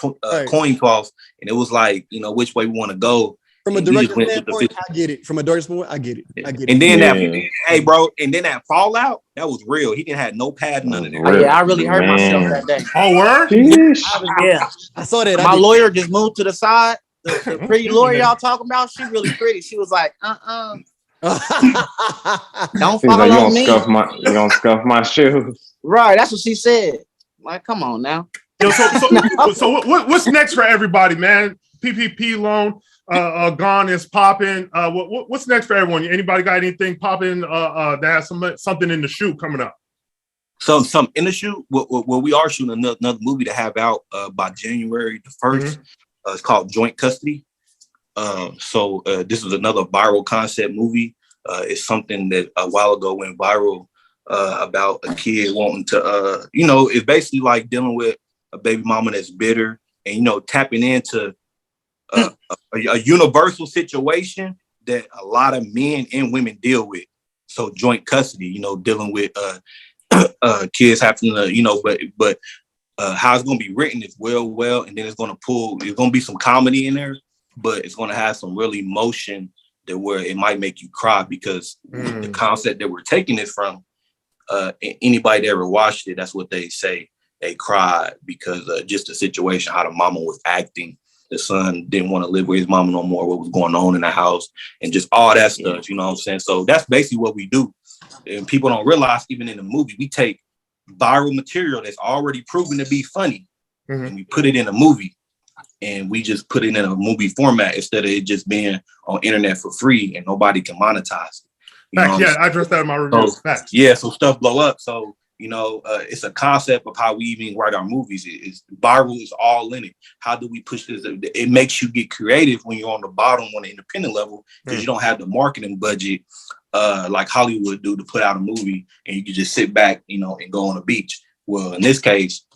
it was like, which way we want to go. From a director standpoint, I get it. From a director standpoint, I get it. And then hey, bro, and then that fallout, that was real. He didn't have no pad, none of that. Oh, yeah, I really hurt myself that day. Oh, word? Yeah, I saw that. My lawyer just moved to the side. The pretty lawyer y'all talking about, she really pretty. She was like, don't follow me. You don't scuff my shoes. Right, that's what she said. Like, come on now. Yo, so what's next for everybody, man? PPP loan gone is popping. What's next for everyone? Anybody got anything popping that has something in the shoot coming up? So some in the shoot. Well, we are shooting another movie to have out by January the 1st. It's called Joint Custody. So this is another viral concept movie. It's something that a while ago went viral about a kid wanting to, it's basically like dealing with a baby mama that's bitter and, tapping into a universal situation that a lot of men and women deal with. So joint custody, dealing with kids having to, but how it's going to be written is well, and then it's going to be some comedy in there, but it's going to have some real emotion that where it might make you cry, because the concept that we're taking it from, anybody that ever watched it, that's what they say. They cried because just the situation, how the mama was acting. The son didn't want to live with his mama no more, what was going on in the house, and just all that stuff, you know what I'm saying? So that's basically what we do. And people don't realize, even in the movie, we take viral material that's already proven to be funny, and we put it in a movie, and we just put it in a movie format instead of it just being on internet for free and nobody can monetize it. I addressed that in my review. So stuff blow up. So it's a concept of how we even write our movies. It's viral is all in it. How do we push this? It makes you get creative when you're on the bottom, on the independent level, because you don't have the marketing budget like Hollywood do to put out a movie, and you can just sit back, and go on the beach. Well, in this case,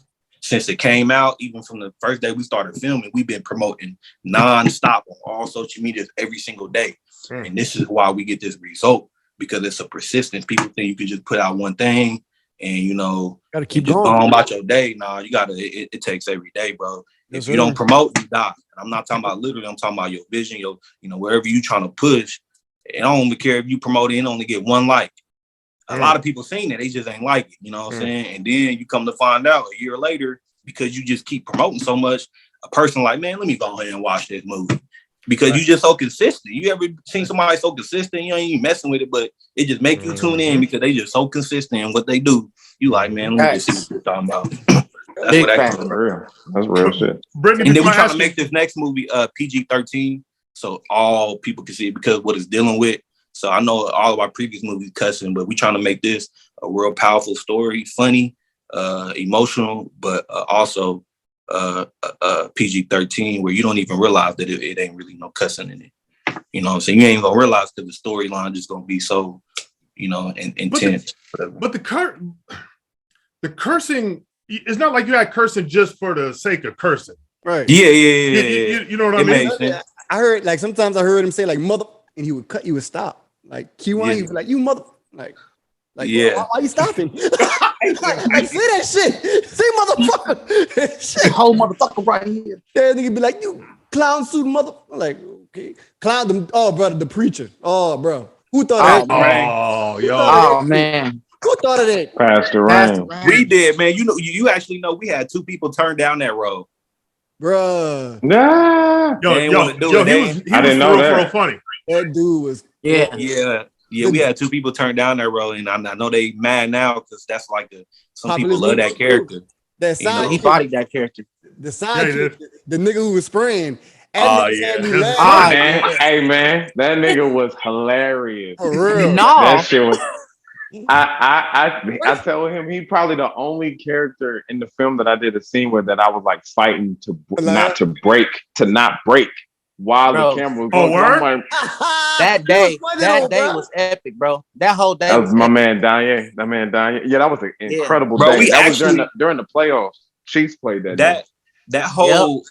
since it came out, even from the first day we started filming, we've been promoting nonstop on all social media every single day. And this is why we get this result, because it's a persistence. People think you can just put out one thing and, you know, gotta keep just going. go on about your day. No, you gotta, it takes every day, bro. Yes, if you don't promote, you die. And I'm not talking about literally, I'm talking about your vision, your, you know, wherever you trying to push. I don't only care if you promote it and only get one like. A lot of people seen it, they just ain't like it, you know what I'm saying? And then you come to find out a year later, because you just keep promoting so much, a person like, man, let me go ahead and watch this movie. Because you just so consistent. You ever seen somebody so consistent, you ain't even messing with it, but it just make you tune in because they just so consistent in what they do. You like, man, let me just see what they're talking about. That's Big what fact. that real. That's real shit. Brittany, and then we before I trying ask to you- make this next movie PG-13 so all people can see it because of what it's dealing with. So I know all of our previous movies cussing, but we trying to make this a real powerful story, funny, emotional, but also PG-13 where you don't even realize that it ain't really no cussing in it. You know what I'm saying? You ain't gonna realize because the storyline just gonna be so, you know, intense. But the cursing, it's not like you had cursing just for the sake of cursing. Right. Yeah. You know what I It mean? makes sense. I heard like sometimes I heard him say like mother, and he would cut. You would stop. Like Kejuan, he was like you mother. Like Yeah. why you stopping? like say that shit. Say motherfucker. Shit. Whole motherfucker right here. That nigga be like you clown suit mother. I'm like okay, clown them. Oh brother, the preacher. Oh bro, who thought of that? Oh, yo. Oh man. Who thought of that? Pastor Rain. We did, man. You know, you actually know we had 2 people turn down that road. Bruh, Nah. They ain't wanna do it. he was I didn't know that. real funny. that dude was Yeah. Yeah. We had 2 people turn down that road, and I know they mad now because that's like some people Populist love that movie. character. that You know, side. He bodied that character. The side Yeah, chick, the nigga who was spraying. Oh, That nigga yeah. had me This is laughing. Man, hey man, that nigga was hilarious. For real. That shit was. I tell him he probably the only character in the film that I did a scene with that I was like fighting to not break while Bro. the camera was Oh, going. word? I'm like, That day was epic, bro. That whole day that was my epic. man Danye. That man Danye. Yeah, that was an incredible Bro, day. we That was actually- during the playoffs. Chiefs played that day. That whole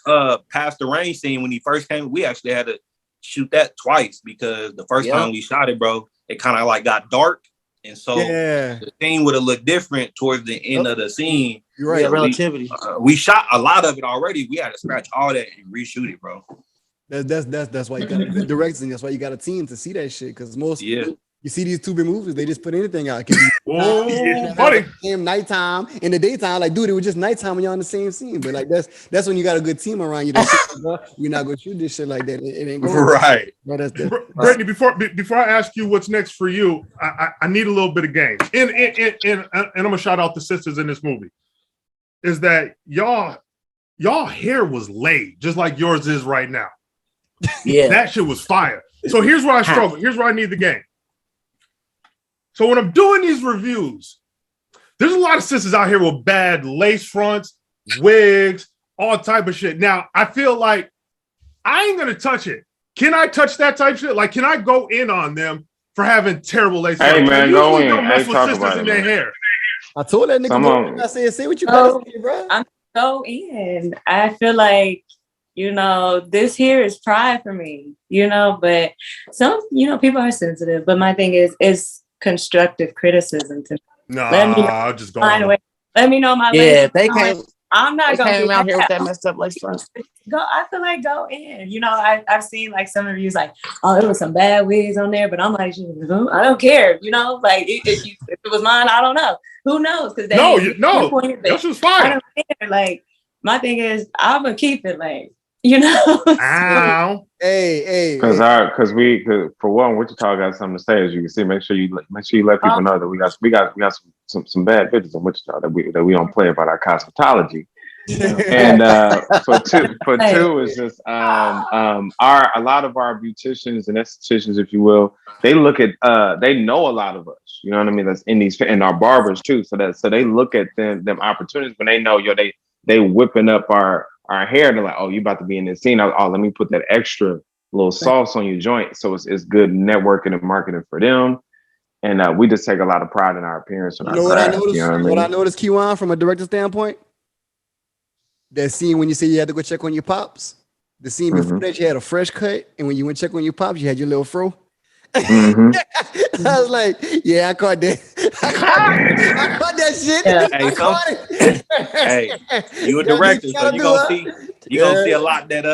Pastor Rain scene when he first came, we actually had to shoot that twice because the first time we shot it, bro, it kind of like got dark. And so the scene would have looked different towards the end of the scene. You're right. Yeah, relativity. We shot a lot of it already. We had to scratch all that and reshoot it, bro. That's why you got good directing. That's why you got a team to see that shit. Because most you see these 2 big movies, they just put anything out. Funny. Nighttime in the daytime, like dude, it was just nighttime when you're on the same scene. But like that's when you got a good team around you. We're not gonna shoot this shit like that. It ain't going right. No, that's Brittany, before I ask you what's next for you, I need a little bit of games. And I'm gonna shout out the sisters in this movie. Is that y'all hair was laid just like yours is right now. Yeah. That shit was fire. So here's where I struggle. Here's where I need the game. So when I'm doing these reviews, there's a lot of sisters out here with bad lace fronts, wigs, all type of shit. Now, I feel like I ain't going to touch it. Can I touch that type of shit? Like, can I go in on them for having terrible lace fronts? Hey man, go in. Don't mess Hey, with talk sisters about in it, their man. hair. I told that nigga, I said, say what you got to say, bro. I'm so in. I feel like, you know, this here is pride for me, you know, but some, you know, people are sensitive. But my thing is, it's constructive criticism to I'll just go on. Let me know my if they came, I'm not going came out here with that messed up lace front. Go. I feel like go in. You know, I've seen like some reviews like, oh, there was some bad wigs on there, but I'm like, I don't care. You know, like if it was mine, I don't know. Who knows? Because this was fire. I don't care. Like my thing is, I'm gonna keep it like, you know. Ow. Hey. Because for one, Wichita got something to say. As you can see, make sure you let people know that we got some bad bitches in Wichita that we don't play about our cosmetology. And for two is just a lot of our beauticians and estheticians, if you will, they look at they know a lot of us. You know what I mean? That's in these and our barbers too. So they look at them opportunities when they know they whipping up our hair. They're like, oh, you about to be in this scene. Oh, let me put that extra little sauce on your joint. So it's good networking and marketing for them. And we just take a lot of pride in our appearance and our craft. What I noticed, Kejuan, from a director standpoint, that scene when you say you had to go check on your pops. The scene before that, you had a fresh cut, and when you went check on your pops, you had your little fro. I was like, yeah, I caught that. I caught that shit. Hey, I caught it. Hey, you a director, so you gonna see a lot that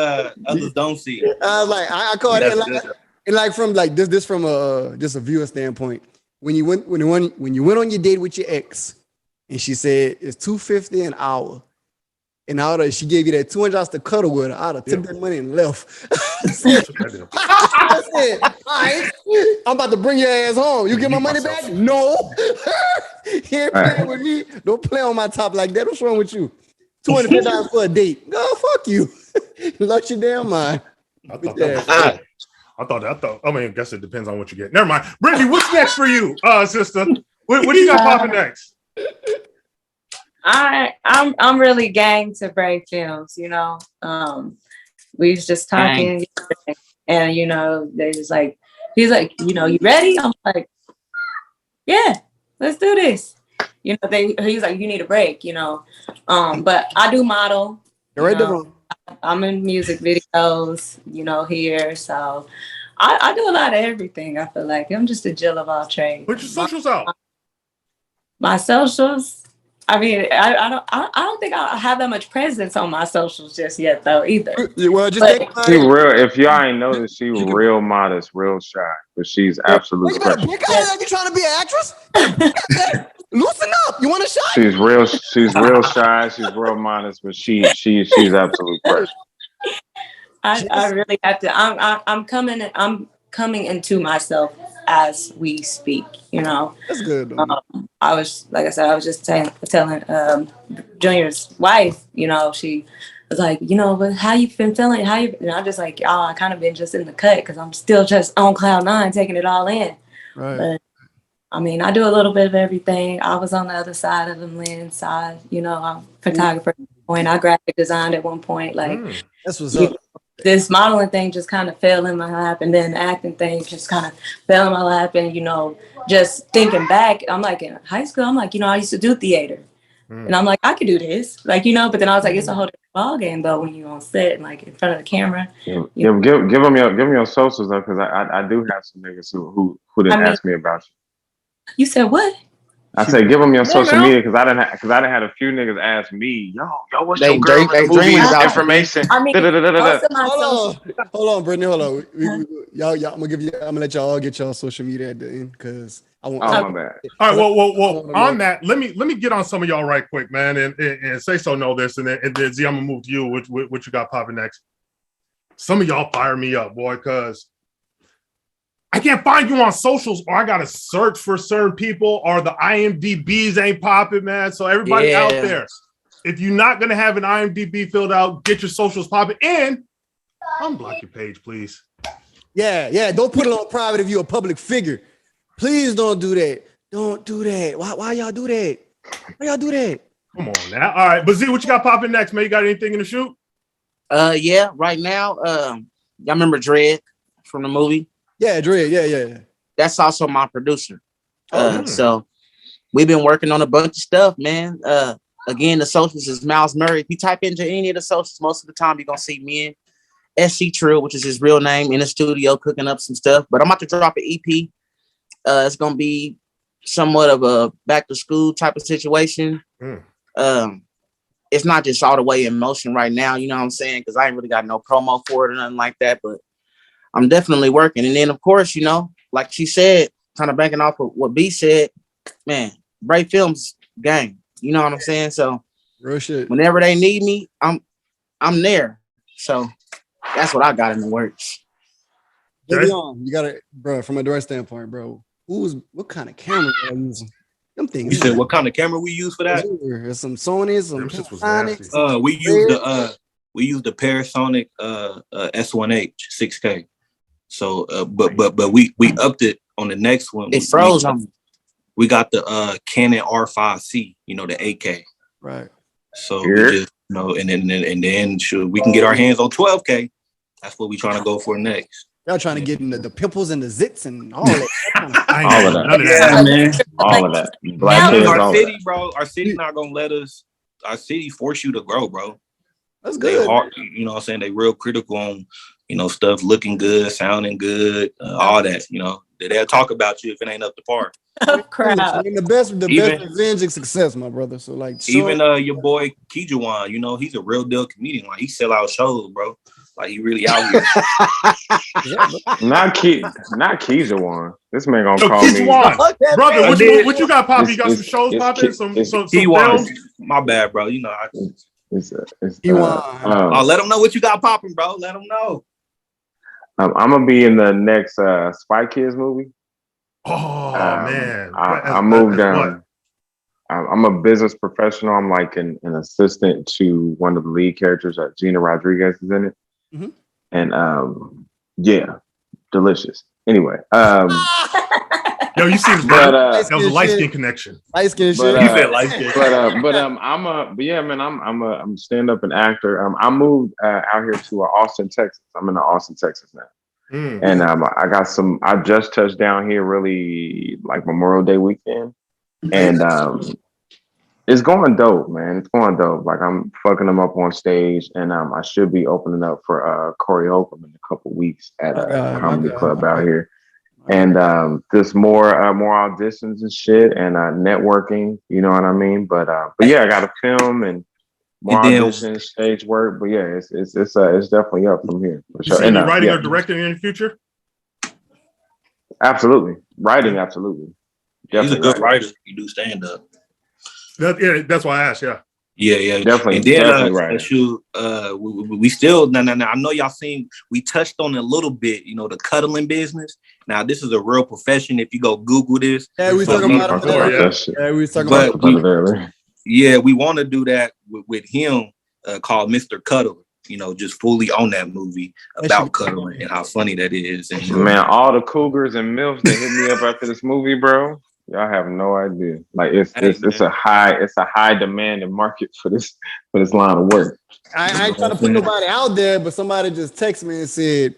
others don't see. I was like, I caught it. And like from like this from just a viewer standpoint. When you went on your date with your ex, and she said it's $250 an hour. And she gave you that $200 to cuddle with her. I'd have took that money and left. I said, all right, I'm about to bring your ass home. You get my money back? No. He ain't playing with me. Don't play on my top like that. What's wrong with you? $250 for a date. No, fuck you. Lost your damn mind. I guess it depends on what you get. Never mind. Brittany, what's next for you, sister? What you got popping next? I'm really gang to Bray Films, you know. We was just talking and you know, they was like, he's like, you know, you ready? I'm like, yeah, let's do this. You know, he's like, you need a break, you know. But I do model. You're right there. I'm in music videos, you know, here. So I do a lot of everything. I feel like I'm just a Jill of all trades. Put your socials out. My socials. I mean, I don't think I have that much presence on my socials just yet, though, either. Well, just she real. If y'all ain't noticed, she real modest, real shy, but she's absolutely. You trying to be an actress? Loosen up. You want a shot? She's real. She's real shy. She's real modest, but she's absolutely precious. I really have to. I'm coming into myself as we speak, you know. That's good. I was, like I said, I was just telling Junior's wife, you know, she was like, you know, but how you been feeling? And I'm just like, I kind of been just in the cut because I'm still just on cloud nine, taking it all in. Right. But I mean, I do a little bit of everything. I was on the other side of the lens side, you know, I'm a photographer at one point. I graphic designed at one point. Like, that's what's up. This modeling thing just kind of fell in my lap, and then the acting thing just kind of fell in my lap. And, you know, just thinking back, I'm like, in high school, I'm like, you know, I used to do theater. And I'm like, I could do this. Like, you know, but then I was like, it's a whole different ball game, though, when you're on set and, like, in front of the camera. Give them your socials, though, because I do have some niggas who didn't ask me about you. You said what? I say give them your social media because I done had a few niggas ask me, yo, what's your girl movie information? I mean, hold on, Brittany, hold on. Y'all, I'm gonna let y'all all get y'all social media at the end because I want. Oh, my bad. All right, well. On that, let me get on some of y'all right quick, man, and Sayso know this, and then Z, I'm gonna move to you. What you got popping next? Some of y'all fire me up, boy, because I can't find you on socials, or I gotta search for certain people, or the IMDb's ain't popping, man. So everybody out there, if you're not gonna have an IMDb filled out, get your socials popping, and unblock your page, please. Yeah. Don't put it on private if you're a public figure. Please don't do that. Don't do that. Why y'all do that? Why y'all do that? Come on now. All right, but Z, what you got popping next, man? You got anything in the shoot? Yeah. Right now, y'all remember Dredd from the movie? Yeah, Dredd. Yeah. That's also my producer. So we've been working on a bunch of stuff, man. Again, the socials is Miles Murray. If you type into any of the socials, most of the time you're gonna see me and SC Trill, which is his real name, in the studio cooking up some stuff. But I'm about to drop an EP. It's gonna be somewhat of a back to school type of situation. It's not just all the way in motion right now, you know what I'm saying? Because I ain't really got no promo for it or nothing like that, but I'm definitely working. And then, of course, you know, like she said, kind of banking off of what B said, man, Bray Films gang. You know what I'm saying? So real shit. Whenever they need me, I'm there. So that's what I got in the works. You got it, bro, from a direct standpoint, bro. What kind of camera are you using? Them things. You said what kind of camera we use for that? There's some Sonys, some Sonics. We use the Parasonic S1H 6K. So, but we upped it on the next one. It froze on me. We got the Canon R5C, you know, the 8K. Right. So we just, you know, and then sure, we can get our hands on 12K. That's what we trying to go for next. Y'all trying to get in the pimples and the zits and all that. All of that. Yeah, man. All of that. Black kids, our city, bro. Our city not gonna let us. Our city force you to grow, bro. That's They good. hard, you know what I'm saying? They real critical on, you know, stuff looking good, sounding good, all that, you know. They'll talk about you if it ain't up to par. Crowd. I mean, the best Even- revenge is success, my brother. So like, Even your boy Kejuan, you know, he's a real deal comedian. Like he sell out shows, bro. Like he really out here. Not Kejuan. This man gonna Yo, call me. Brother, man. what you got popping? You got some shows popping? Some films? My bad, bro. You know, let them know what you got popping, bro. Let them know. I'm gonna be in the next Spy Kids movie. Oh man, I moved down. I'm a business professional. I'm like an assistant to one of the lead characters. Gina Rodriguez is in it, and yeah, delicious. Anyway, yo, you see, that was a light skin connection. Light skin shit. You said light skin. I'm a stand up and actor. I moved out here to Austin, Texas. I'm in Austin, Texas now. And I just touched down here really like Memorial Day weekend. And it's going dope, man. It's going dope. Like I'm fucking them up on stage, and I should be opening up for Corey Holcomb in a couple weeks at a comedy club out here. And there's more auditions and shit and networking, you know what I mean? But yeah, I got a film and more auditions, stage work. But yeah, it's definitely up from here. For sure. You see any writing or directing in the future? Absolutely. Writing, absolutely. Definitely. He's a good writer. You do stand up. That's why I asked, yeah. Yeah. Definitely. And then definitely we still I know y'all seen, we touched on it a little bit, you know, the cuddling business. Now this is a real profession. If you go Google this. Yeah, we talking about it. Yeah, we talking about it earlier. Yeah, we want to do that with him called Mr. Cuddler. You know, just fully on that movie about cuddling and how funny that is. And man, all the cougars and milfs that hit me up after this movie, bro. Y'all have no idea. Like it's a high demand and market for this line of work. I ain't trying to put nobody out there, but somebody just texted me and said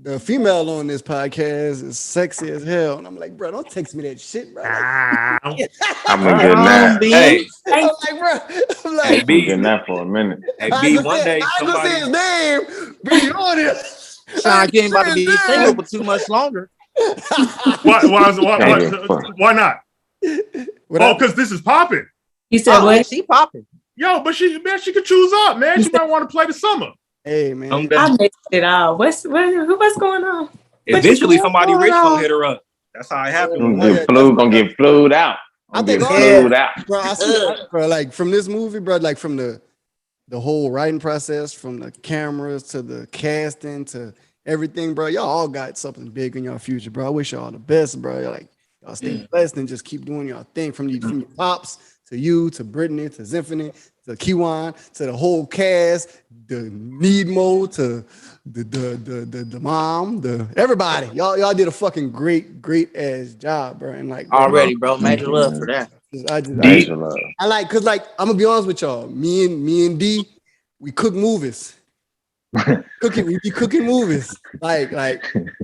the female on this podcast is sexy as hell. And I'm like, bro, don't text me that shit, bro. I'm gonna get that. Hey, I'm like, bro. I'm like, hey, B, getting that for a minute. Hey, B, one day I ain't gonna say his name, but you on it. Sean ain't about to be single for too much longer. Why not? Because this is popping. You said what? She popping. Yo, but she could choose up, man. She might want to play the summer. Hey, man. I mixed it all. What's going on? Eventually, somebody rich gonna hit her up. That's how it happened. Gonna get flued out. I think flued out. Bro, I see, bro, like from this movie, bro, like from the whole writing process, from the cameras to the casting to everything, bro. Y'all all got something big in your future, bro. I wish y'all the best, bro. Y'all stay blessed and just keep doing your thing from your pops to you to Brittany to Zephaniah to Kejuan to the whole cast, the Needmo to the mom, everybody. Y'all did a fucking great ass job, bro. And like already, bro. Major love for that. Major love. I like, cause like I'm gonna be honest with y'all. Me and D, we cook movies. We be cooking movies. Like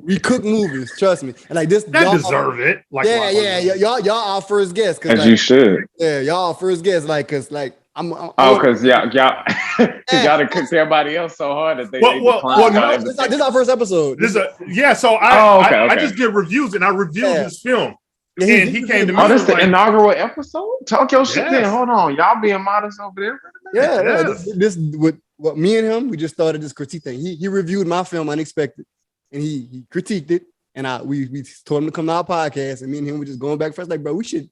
we cook movies. Trust me. And like this, that deserve it. Like, y'all our first guest. As like, you should. Yeah, y'all our first guest. Like, cause like because y'all to cook everybody else so hard that they this is our first episode. So I just did reviews and I reviewed his film. Yeah, and he came to me. Oh, this is the inaugural episode? Talk your shit then. Hold on. Y'all being modest over there. Yeah. This what me and him, we just started this critique thing. He reviewed my film Unexpected and he critiqued it. And we told him to come to our podcast. And me and him were just going back first, like, bro, we should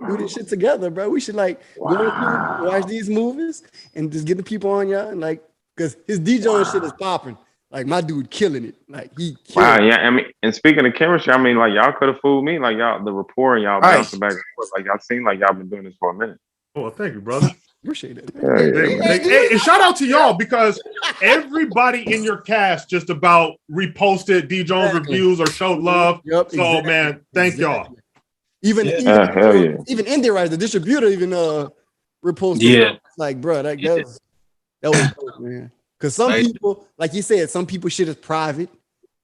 do this shit together, bro. We should like watch these movies and just get the people on y'all. And like, because his DJ shit is popping. Like my dude killing it. Like he wow, yeah. I mean, and speaking of chemistry, I mean, like y'all could have fooled me. Like y'all, the rapport and y'all bouncing back and forth. Like y'all seem like y'all been doing this for a minute. Oh, thank you, brother. Appreciate it. Hey, and shout out to y'all because everybody in your cast just about reposted D Jones reviews or showed love. Yep, so man, thank y'all. Even Indie Rise, the distributor, even reposted. Yeah, like bro, that was dope, man. Because some people, like you said, some people shit is private.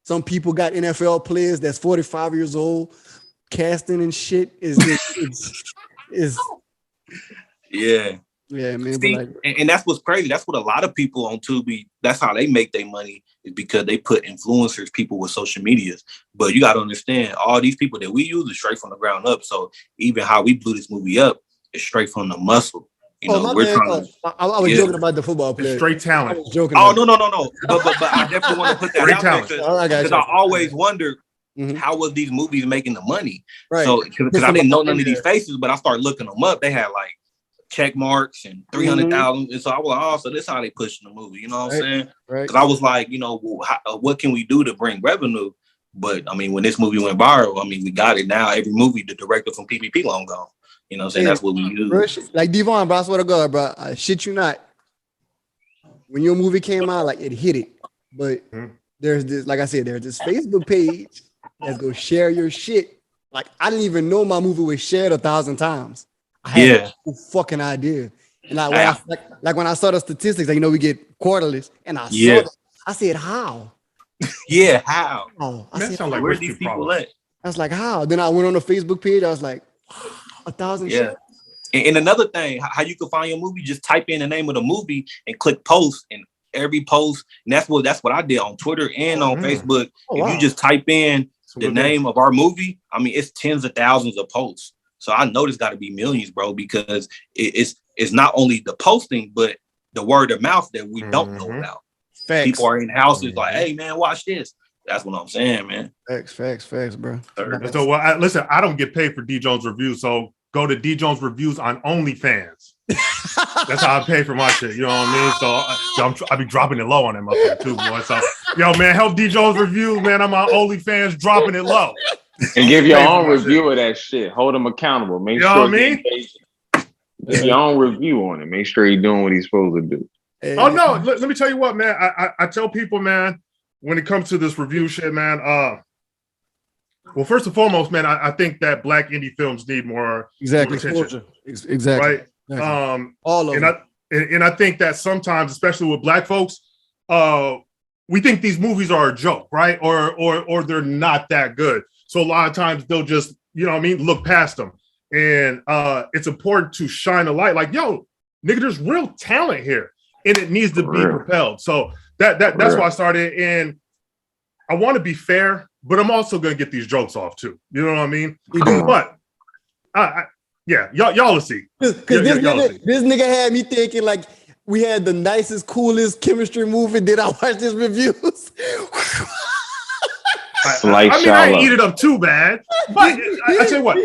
Some people got NFL players that's 45 years old, casting and shit is yeah. Yeah, man. See, but like, and that's what's crazy. That's what a lot of people on Tubi, that's how they make their money, is because they put influencers, people with social medias. But you got to understand, all these people that we use is straight from the ground up. So even how we blew this movie up is straight from the muscle. You know, my we're bad. trying to. I was joking about the football player. Straight I talent. was joking. Oh, about no. But I definitely want to put that Great out there talent. because I always wondered Mhm. how was these movies making the money. Right. So because I didn't know none of these faces, but I started looking them up. They had like check marks and 300,000. And so I was like, oh, so this is how they pushing the movie. You know what I'm saying? Right. Because I was like, you know, what can we do to bring revenue? But I mean, when this movie went viral, I mean, we got it now. Every movie, the director from PPP LOAN GONE. You know what I'm saying? That's what we use. Like Devon, bro, I swear to God, bro, I shit you not. When your movie came out, like it hit it. But there's this, like I said, there's this Facebook page that's gonna share your shit. Like I didn't even know my movie was shared 1,000 times. I had no fucking idea. And like when I saw the statistics, like, you know, we get quarterlies, and I saw that, I said, how? How? Oh, I said, sounds like where's these people at? I was like, how? Then I went on the Facebook page. I was like, 1,000 shares. And another thing, how you can find your movie, just type in the name of the movie and click post, and every post, and that's what I did on Twitter and on Facebook. If you just type in the name of our movie, I mean, it's tens of thousands of posts. So I know there's got to be millions, bro, because it's not only the posting, but the word of mouth that we don't know about. Facts. People are in houses like, hey, man, watch this. That's what I'm saying, man. Facts, bro. So, well, listen, I don't get paid for D Jones Reviews, so go to D Jones Reviews on OnlyFans. That's how I pay for my shit. You know what I mean? So I be dropping it low on them up there too, boy. So, yo, man, help D Jones Reviews, man. I'm on OnlyFans, dropping it low. And give your own review of that shit. Hold them accountable. Make sure what I mean? Give your own review on it. Make sure he's doing what he's supposed to do. Oh no, let me tell you what, man. I tell people, man, when it comes to this review shit, man. Well, first and foremost, man, I think that Black indie films need more attention. Exactly. Right. All of them. And I think that sometimes, especially with Black folks, we think these movies are a joke, right? Or they're not that good. So a lot of times they'll just, you know what I mean, look past them. And it's important to shine a light like, yo, nigga, there's real talent here. And it needs to be propelled. So that's why I started. And I want to be fair, but I'm also going to get these jokes off too. You know what I mean? But y'all will see. Because this nigga had me thinking like we had the nicest, coolest chemistry movie. Did I watch this reviews? I ain't eat it up too bad. But I tell you what,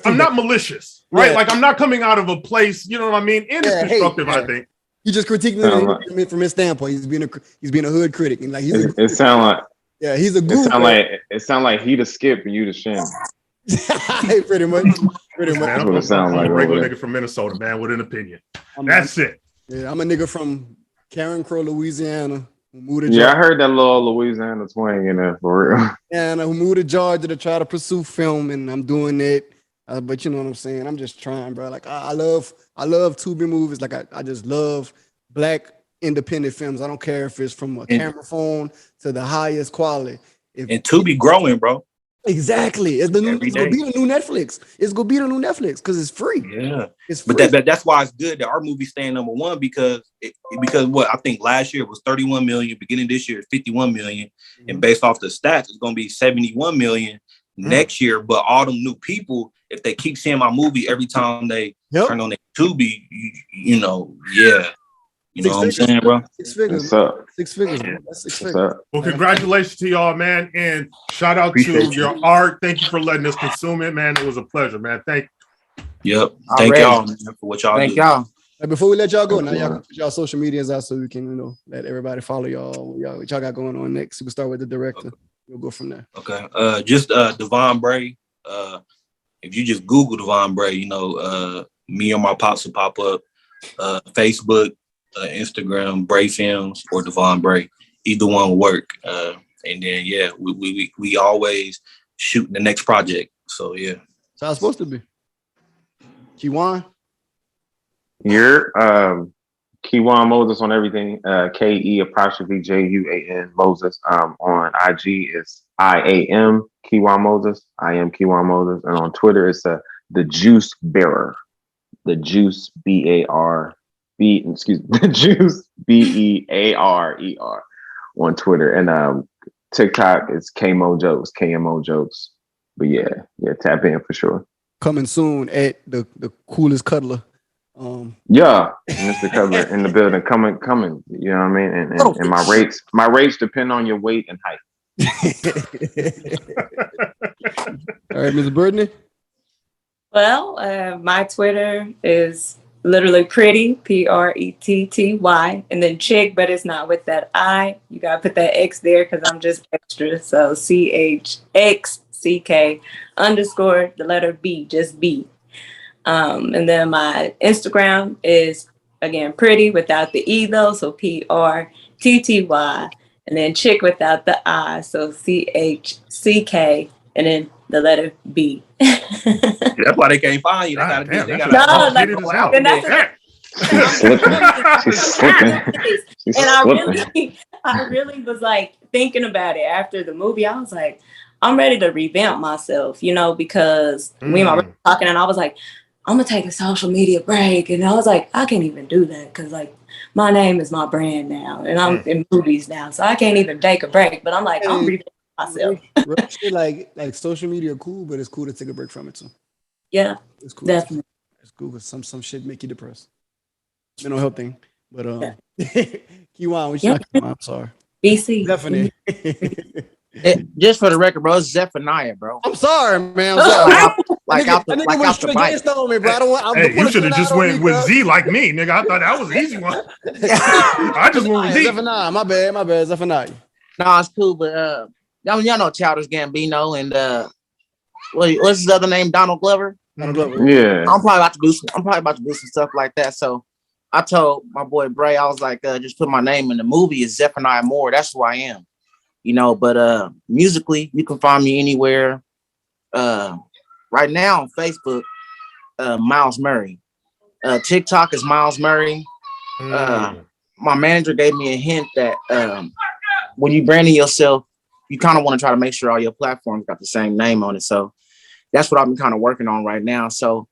I'm not malicious, right? Yeah. Like I'm not coming out of a place, you know what I mean? And it's constructive, I think. He just critiquing it from his standpoint. He's being a hood critic, and like it sound like he's a guru. It sound like he the Skip and you the Shem. Pretty much. That's what it sounds like. I'm a regular nigga from Minnesota, man, with an opinion. That's it. Yeah, I'm a nigga from Karen Crow, Louisiana. I heard that little Louisiana twang in there for real. Yeah, and who moved to Georgia to try to pursue film, and I'm doing it. But you know what I'm saying? I'm just trying, bro. Like I love Tubi movies. Like I just love Black independent films. I don't care if it's from a camera phone to the highest quality. And Tubi growing, bro. Exactly. It's gonna be the new Netflix. It's gonna be the new Netflix because it's free. Yeah, it's free. But that's why it's good that our movie staying number one because what I think last year was 31 million, beginning this year 51 million, and based off the stats, it's gonna be 71 million next year. But all them new people, if they keep seeing my movie every time they turn on their Tubi, you know, You know what I'm saying, bro? 6 figures. What's up? 6 figures. Yeah. That's 6 figures. Well, congratulations to y'all, man. And shout out to your art. Thank you for letting us consume it, man. It was a pleasure, man. Thank you. Yep. Thank y'all, man, for what y'all do. Thank y'all. Before we let y'all go, now y'all can put y'all social medias out so we can, you know, let everybody follow y'all. What y'all got going on next? We'll start with the director. Okay. We'll go from there. Okay. Just Devon Bray. If you just Google Devon Bray, you know, me or my pops will pop up. Facebook, Instagram, Bray Films, or Devon Bray. Either one will work. And then we always shooting the next project. So yeah. That's how it's supposed to be. Kejuan? You're Kejuan Moses on everything. KE_JUAN Moses. On IG it's IAM Kejuan Moses. I am Kejuan Moses. And on Twitter it's the Juice Bearer. the Juice the Juice BEARER on Twitter, and TikTok is KMO Jokes. But yeah, tap in for sure. Coming soon at the coolest cuddler. Yeah, Mr. Cuddler in the building. Coming. You know what I mean? And my rates depend on your weight and height. All right, Ms. Brittany. Well, my Twitter is literally pretty, PRETTY, and then chick, but it's not with that I. You gotta put that X there because I'm just extra. So CHXCK _, the letter B, just B. And then my Instagram is again pretty without the E though, so PRTTY, and then chick without the I, so CHCK, and then the letter B. That's why they can't find you. They gotta Damn, they that's gotta She's slipping. And I really was like thinking about it after the movie. I was like, I'm ready to revamp myself, you know, because we and my brother were talking, and I was like, I'm gonna take a social media break, and I was like, I can't even do that because like my name is my brand now, and I'm in movies now, so I can't even take a break. But I'm like, I'm revamping myself. like social media cool, but it's cool to take a break from it too. Yeah, it's cool. Definitely. It's cool because some shit make you depressed. Mental health thing, but Kejuan, what you talking about? I'm sorry. BC. Definitely. Just for the record, bro, it's Zephaniah, bro. I'm sorry, man. I'm sorry. Out the bite. Me, bro. You should have just went with Z like me, nigga. I thought that was an easy one. I just went with Z. Zephaniah, my bad, Zephaniah. No, it's cool, but y'all know Childish Gambino and what's his other name? Donald Glover. Yeah. I'm probably about to do some stuff like that. So I told my boy Bray, I was like, just put my name in the movie is Zephaniah Moore. That's who I am. You know, but musically, you can find me anywhere. Right now on Facebook, Miles Murray. TikTok is Miles Murray. My manager gave me a hint that when you branding yourself, you kind of want to try to make sure all your platforms got the same name on it. So that's what I've been kind of working on right now. So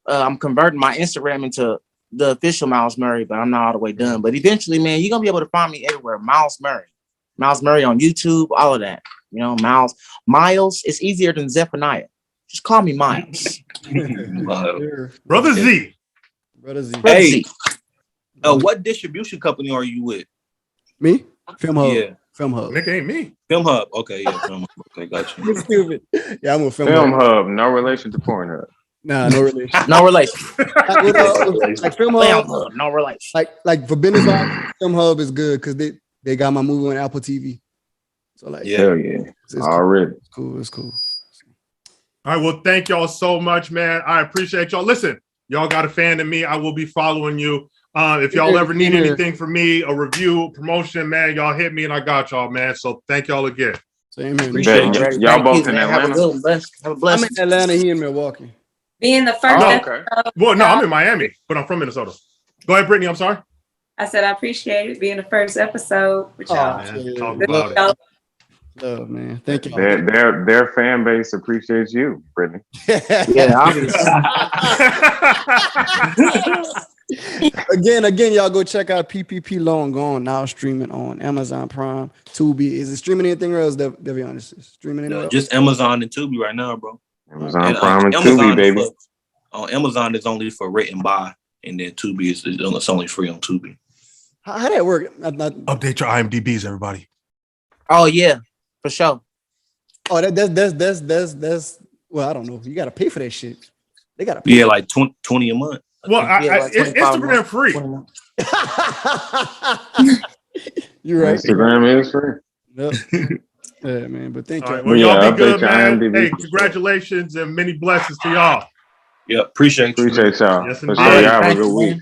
I'm converting my Instagram into the official Miles Murray, but I'm not all the way done. But eventually, man, you're going to be able to find me everywhere. Miles Murray on YouTube, all of that. You know, Miles, it's easier than Zephaniah. Just call me Miles. Brother Z. Hey, what distribution company are you with? Me? Film Hub. Yeah. Film Hub. Nick ain't me. Film Hub. Okay, yeah, Film Hub. Okay, got you. You're stupid. Yeah, I'm with Film Hub. No relation to Pornhub. Nah, no relation. No relation. Like Film Hub, no relation. Like for business, Film Hub is good because they got my movie on Apple TV. So like, hell yeah, it's already cool. It's cool. All right, well, thank y'all so much, man. I appreciate y'all. Listen, y'all got a fan of me. I will be following you. If y'all ever need anything from me, a review, promotion, man, y'all hit me and I got y'all, man. So thank y'all again. Same here. Y'all both in Atlanta? Have a blessing. I'm in Atlanta. He in Milwaukee. Being the first. Okay. Well, no, I'm in Miami, but I'm from Minnesota. Go ahead, Brittany. I'm sorry. I said I appreciate it being the first episode with y'all. Talk about it. Love, man. Thank you. Their fan base appreciates you, Brittany. Yeah, obviously. Again, y'all go check out PPP Loan Gone, now streaming on Amazon Prime, Tubi. Is it streaming anything else? Devon, is it streaming anywhere? Just Amazon and Tubi right now, bro. Amazon Prime and Tubi, baby. On Amazon, it's only for rent and buy, and then Tubi is it's only free on Tubi. How that work? Update your IMDb's, everybody. Oh yeah, for sure. Oh, that's well, I don't know. You gotta pay for that shit. They gotta pay. Yeah, like 20 a month. Well, it's Instagram free. You're right. Instagram is free. Yep. Yeah, man. But thank you. Right, well, y'all be good, man. Hey, congratulations and many blessings to y'all. Yeah, appreciate y'all. Yes, For sure. Y'all have a good week.